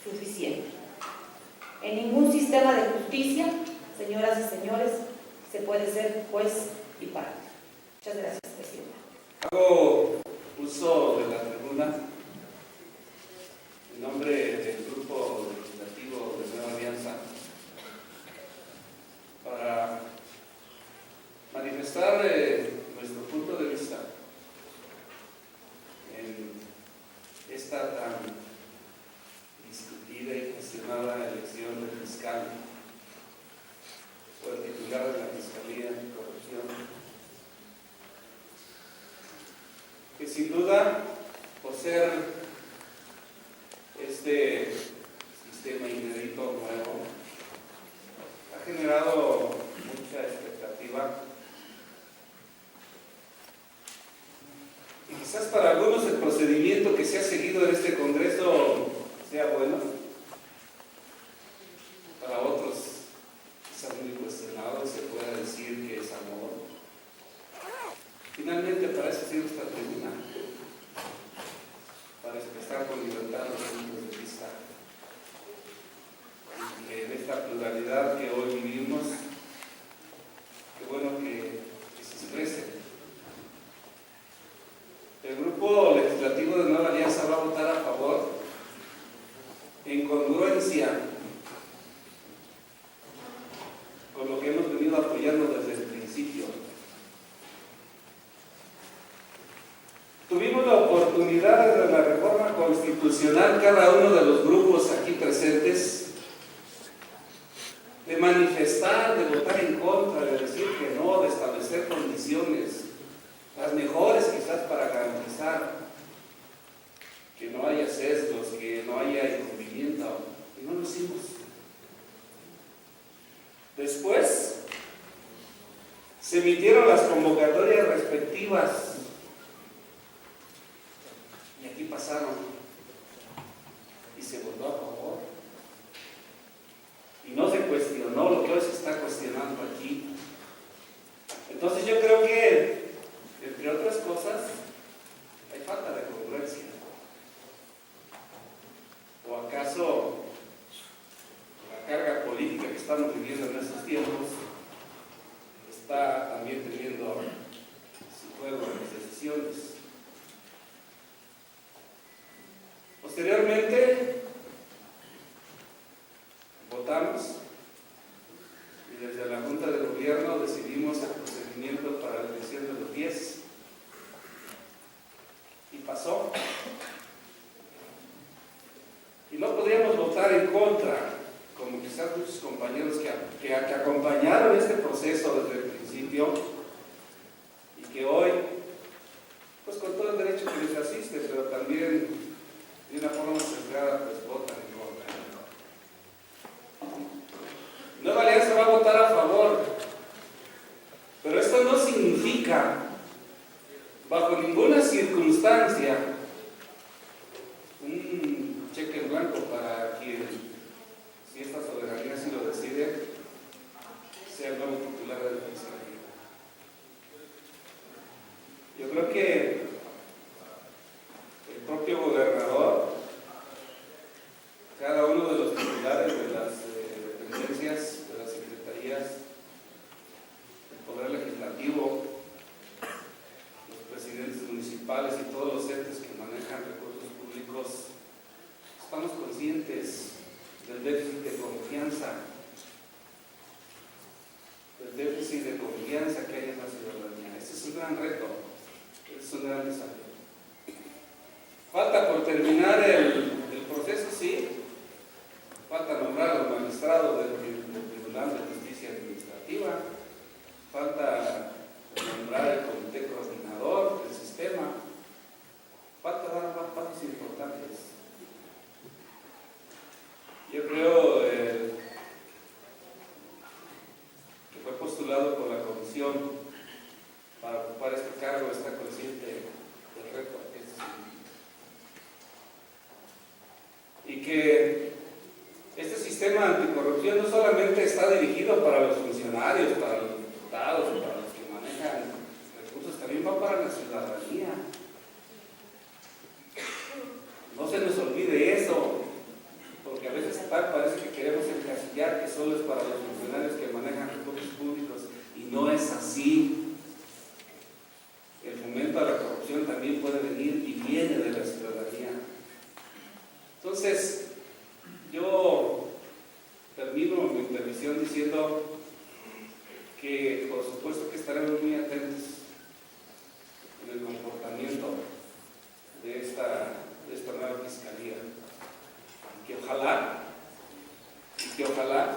suficiente. En ningún sistema de justicia, señoras y señores, se puede ser juez y parte. Muchas gracias, presidenta. Hago uso de la tribuna en nombre del Grupo Legislativo de Nueva Alianza para manifestar nuestro punto de vista en esta tan discutida y cuestionada elección del fiscal o el titular de la Fiscalía Anticorrupción, que sin duda, por ser este sistema inédito nuevo, ha generado mucha expectativa. Y quizás para algunos el procedimiento que se ha seguido en este Congreso sea bueno, para otros quizás muy cuestionado y se pueda decir que es amor. Finalmente, para eso sirve esta tribuna, para expresar con libertad los puntos de vista. Y que en esta pluralidad que hoy vivimos, qué bueno que se exprese. El Grupo Legislativo de Nueva Alianza va a votar a favor en congruencia con lo que hemos venido apoyando desde el principio. Tuvimos la oportunidad de la reforma constitucional, cada uno de los grupos aquí presentes, de manifestar, de votar en contra, de decir que no, de establecer condiciones, las mejores quizás para garantizar que no haya sesgos, que no haya incumplimiento, y no lo hicimos. Después se emitieron las convocatorias respectivas y aquí pasaron y se votó a favor y no se cuestionó lo que hoy se está cuestionando aquí. Entonces yo creo que, entre otras cosas, hay falta de congruencia. ¿O acaso la carga política que estamos viviendo en estos tiempos está también teniendo su juego de las decisiones? Posteriormente, votamos y desde la Junta de Gobierno decidimos el procedimiento para la elección de los pies. Y pasó. Y no podríamos votar en contra, como quizás muchos compañeros que acompañaron este proceso desde el principio y que hoy, pues con todo el derecho que les asiste, pero también de una forma sesgada, pues votan en contra. Nueva Alianza va a votar a favor, pero esto no significa, bajo ninguna circunstancia, un cheque en blanco para quien, si esta soberanía así lo decide, sea el nuevo titular de la Fiscalía. Yo creo que el propio gobernador, cada uno de los titulares de las dependencias, de las secretarías, el Poder Legislativo, los presidentes municipales y todos los entes que manejan recursos públicos, estamos conscientes del déficit de confianza, que hay en la ciudadanía. Este es un gran reto, este es un gran desafío. Falta por terminar el proceso, sí. Falta nombrar a los magistrados del Tribunal de Justicia Administrativa. Falta nombrar el comité coordinador del sistema. Falta dar pasos importantes. Yo creo que fue postulado por la comisión para ocupar este cargo, está consciente del reto que es. Y que este sistema anticorrupción no solamente está dirigido para los funcionarios, para los diputados, para los que manejan recursos, también va para la ciudadanía. No se nos olvide eso, porque a veces parece que queremos encasillar que solo es para los funcionarios que manejan recursos públicos, y no es así. El fomento a la corrupción también puede venir y viene de la ciudadanía. Entonces, yo termino mi intervención diciendo que por supuesto que estaremos muy atentos en el comportamiento de esta nueva fiscalía, y que ojalá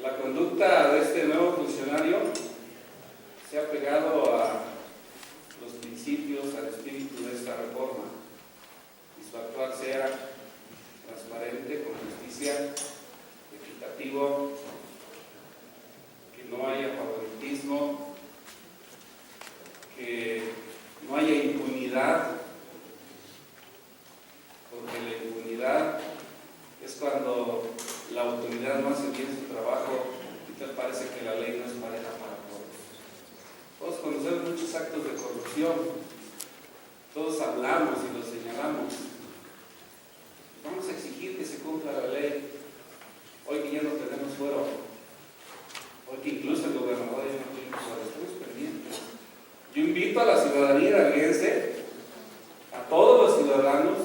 la conducta de este nuevo funcionario sea pegado a los principios, al espíritu de esta reforma, y su actuar sea transparente, con justicia, equitativo, que no haya favoritismo, que no haya impunidad, porque la impunidad es cuando la autoridad no hace bien su trabajo y te parece que la ley no es pareja para todos. Todos conocemos muchos actos de corrupción, todos hablamos y los señalamos. Vamos a exigir que se cumpla la ley. Hoy que ya no tenemos fuero, hoy que incluso el gobernador ya no tiene fuero, estamos pendientes. Yo invito a la ciudadanía hidalguense, a todos los ciudadanos,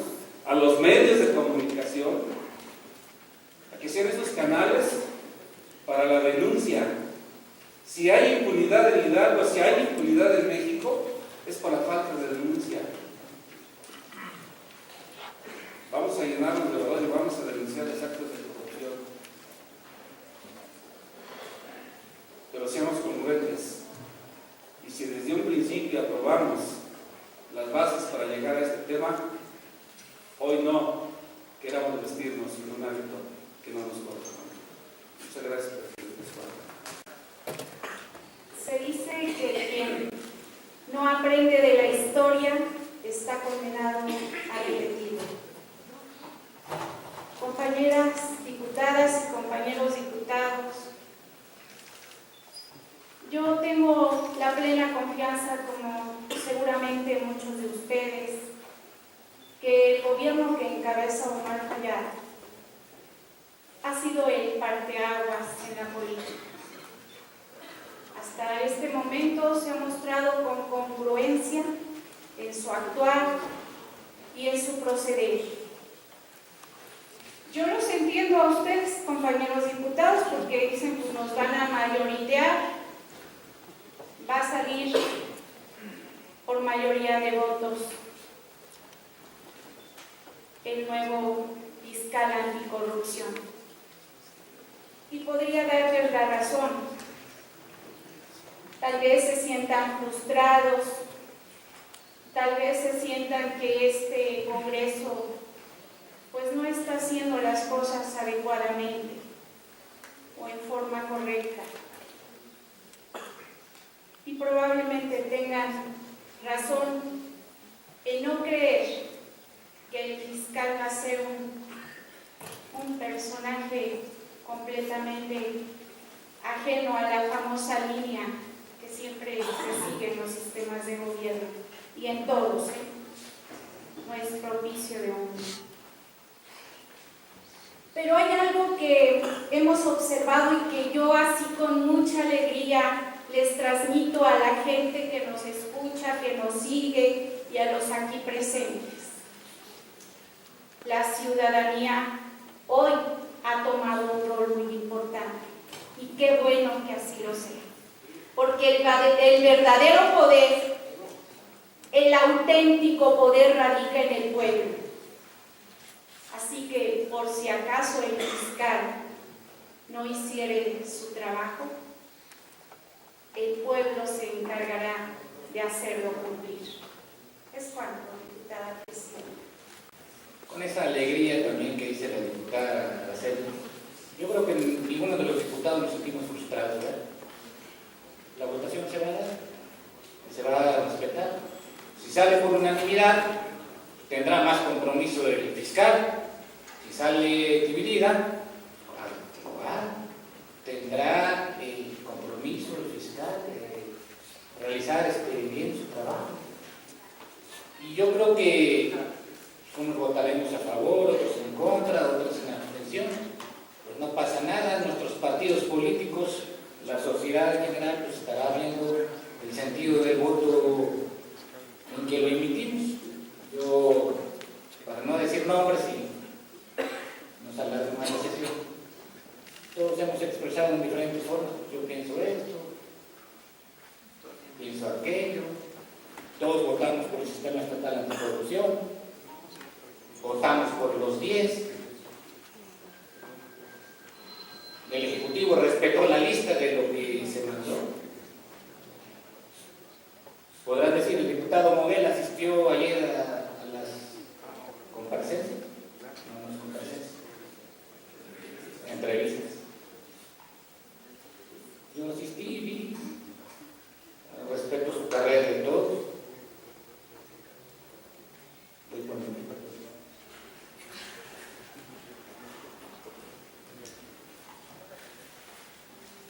a los medios de comunicación, a que sean esos canales para la denuncia. Si hay impunidad en Hidalgo, si hay impunidad en México, es por la falta de denuncia. Vamos a llenarnos de verdad y vamos a denunciar los actos de corrupción. Pero seamos congruentes. Y si desde un principio aprobamos las bases para llegar a este tema, hoy no queramos vestirnos en un hábito que no nos corresponde. Muchas gracias, presidente. Se dice que quien no aprende de la historia está condenado a repetirlo. Compañeras diputadas y compañeros diputados, yo tengo la plena confianza, como seguramente muchos de ustedes, que el gobierno que encabeza Omar Fayad ha sido el parteaguas en la política. Hasta este momento se ha mostrado con congruencia en su actuar y en su proceder. Yo los entiendo a ustedes, compañeros diputados, porque dicen, pues nos van a mayoritear, va a salir mayoría de votos el nuevo fiscal anticorrupción. Y podría darles la razón. Tal vez se sientan frustrados, tal vez se sientan que este Congreso pues no está haciendo las cosas adecuadamente o en forma correcta. Y probablemente tengan razón en no creer que el fiscal va a ser un personaje completamente ajeno a la famosa línea que siempre se sigue en los sistemas de gobierno y en todos, no es propicio de uno. Pero hay algo que hemos observado y que yo así con mucha alegría les transmito a la gente que nos escucha, que nos sigue y a los aquí presentes. La ciudadanía hoy ha tomado un rol muy importante y qué bueno que así lo sea, porque el verdadero poder, el auténtico poder radica en el pueblo. Así que por si acaso el fiscal no hiciere su trabajo, el pueblo se encargará de hacerlo cumplir. Es cuanto, diputada presidenta. Con esa alegría también que dice la diputada Araceli, yo creo que ninguno de los diputados nos sentimos frustrados, ¿verdad? La votación se va a dar, se va a respetar. Si sale por unanimidad, tendrá más compromiso el fiscal. Si sale dividida, tendrá el compromiso el fiscal de realizar bien su trabajo. Y yo creo que unos votaremos a favor, otros en contra, otros en abstención. Pues no pasa nada, nuestros partidos políticos, la sociedad en general, pues estará viendo el sentido del voto en que lo emitimos. Yo, para no decir nombres y nos alargamos más la sesión, todos hemos expresado en diferentes formas. Yo pienso esto, pienso aquello, todos votamos por el sistema estatal anticorrupción, votamos por los 10. El Ejecutivo respetó la lista de lo que se mandó. Podrán decir, el diputado Moguel asistió ayer a las comparecencias, no las comparecencias, entrevistas. Yo asistí y vi, respeto su carrera de todos.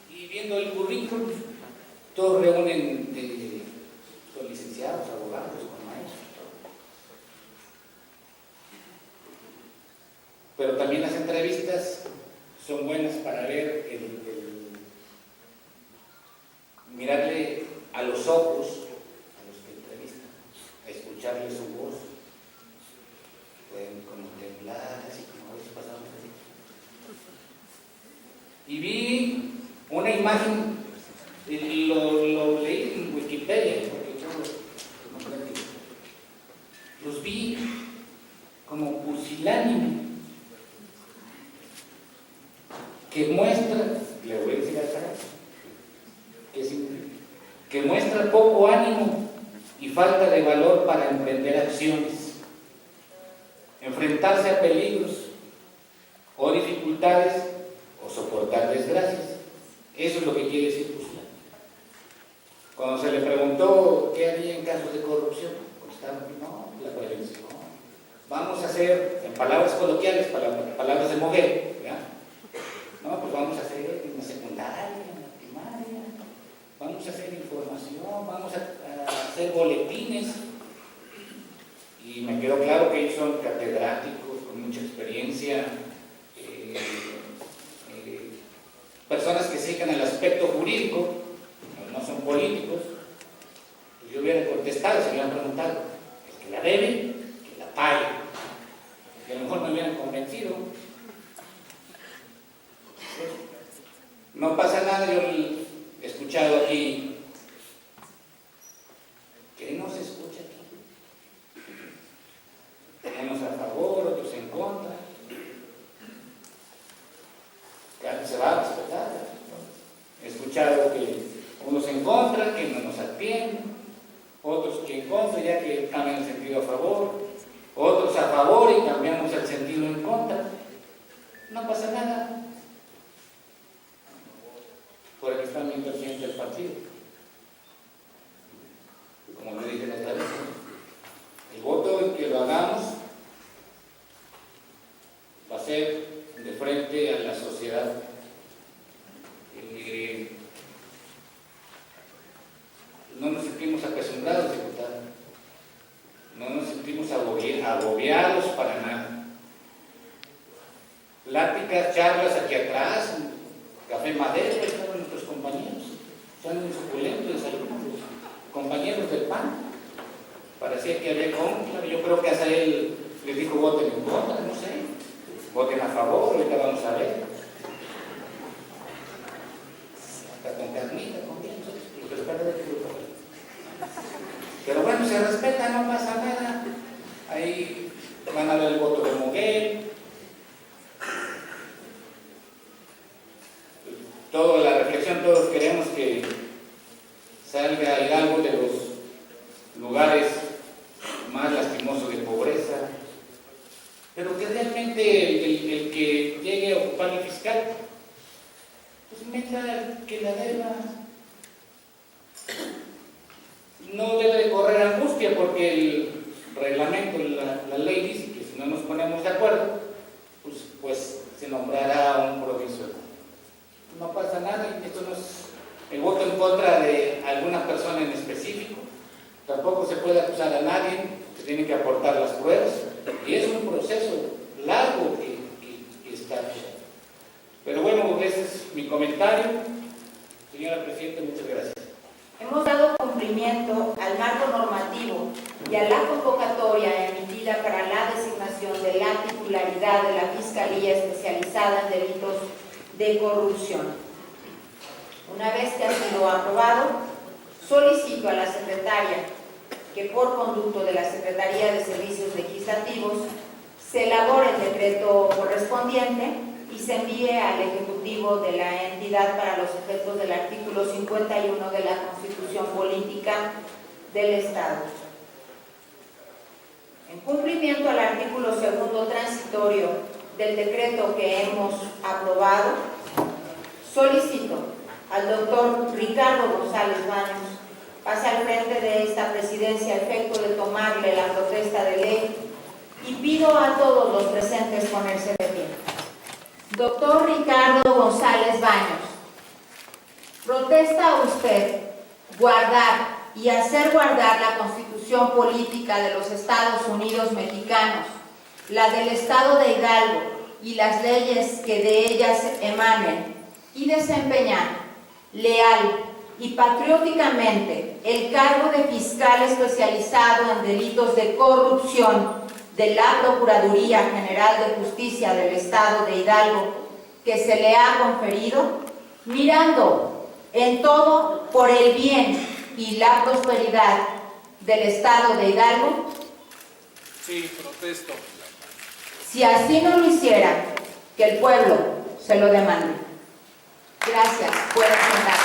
Y viendo el currículum, todos reúnen son licenciados, abogados, con maestros, todo. Pero también las entrevistas son buenas para ver mirarle a los ojos a los que entrevistan, a escucharle su voz. Pueden contemplar, así como a veces pasamos así. Y vi una imagen, lo leí en Wikipedia, porque yo no aprendí. Los vi como pusilánime, que muestra, le voy a decir acá, que muestra poco ánimo y falta de valor para emprender acciones, enfrentarse a peligros o dificultades o soportar desgracias. Eso es lo que quiere decir pusilánime. Cuando se le preguntó qué haría en casos de corrupción, contestaron, no, la prevención. Vamos a hacer, en palabras coloquiales, palabras de Moguel, ¿verdad? No, pues vamos a hacer en la secundaria, en la primaria, vamos a hacer información, vamos a hacer boletines. Y me quedó claro que ellos son catedráticos, con mucha experiencia, personas que se dedican al aspecto jurídico, no son políticos. Pues yo hubiera contestado, se me hubieran preguntado, el que la debe, que la pague. Que a lo mejor me hubieran convencido. No pasa nada, yo he escuchado aquí que no se escucha unos en contra, que no nos atienden, otros que en contra, ya que cambian el sentido a favor, otros a favor y cambiamos el sentido en contra. No pasa nada. Por aquí está mi presidente del partido. Como le dije la otra vez, el voto en que lo hagamos va a ser de frente a la sociedad. No nos sentimos acostumbrados, diputado. No nos sentimos agobiados para nada. Pláticas, charlas aquí atrás, café madero, estaban nuestros compañeros, están en suculento de salud, compañeros del PAN. Parecía que había conclave. Yo creo que hasta él les dijo voten en contra, no sé, voten a favor, ahorita vamos a ver. Hasta con carnita, con bien, lo que les parece de fruto. Pero bueno, se respeta, no pasa nada. Ahí van a ver el voto de Moguel. Toda la reflexión, todos queremos que salga Hidalgo de los lugares más lastimosos de pobreza, pero que realmente el que llegue a ocupar el fiscal, pues meta que la deba. No debe de correr angustia porque el reglamento, la ley dice que si no nos ponemos de acuerdo, pues se nombrará un provisor. No pasa nada, esto no es el voto en contra de alguna persona en específico. Tampoco se puede acusar a nadie, se tienen que aportar las pruebas y es un proceso largo que está. Pero bueno, ese es mi comentario. Señora Presidenta, muchas gracias. Hemos dado cumplimiento al marco normativo y a la convocatoria emitida para la designación de la titularidad de la Fiscalía Especializada en Delitos de Corrupción. Una vez que ha sido aprobado, solicito a la secretaria que por conducto de la Secretaría de Servicios Legislativos se elabore el decreto correspondiente y se envíe al Ejecutivo de la entidad para los efectos del artículo 51 de la Constitución Política del Estado. En cumplimiento al artículo 2 transitorio del decreto que hemos aprobado, solicito al doctor Ricardo González Baños pase al frente de esta presidencia a efecto de tomarle la protesta de ley y pido a todos los presentes ponerse de pie. Doctor Ricardo González Baños, ¿protesta usted guardar y hacer guardar la Constitución Política de los Estados Unidos Mexicanos, la del Estado de Hidalgo y las leyes que de ellas emanen, y desempeñar leal y patrióticamente el cargo de fiscal especializado en delitos de corrupción de la Procuraduría General de Justicia del Estado de Hidalgo que se le ha conferido, mirando en todo por el bien y la prosperidad del Estado de Hidalgo? Sí, protesto. Si así no lo hiciera, que el pueblo se lo demande. Gracias. Pueden sentar.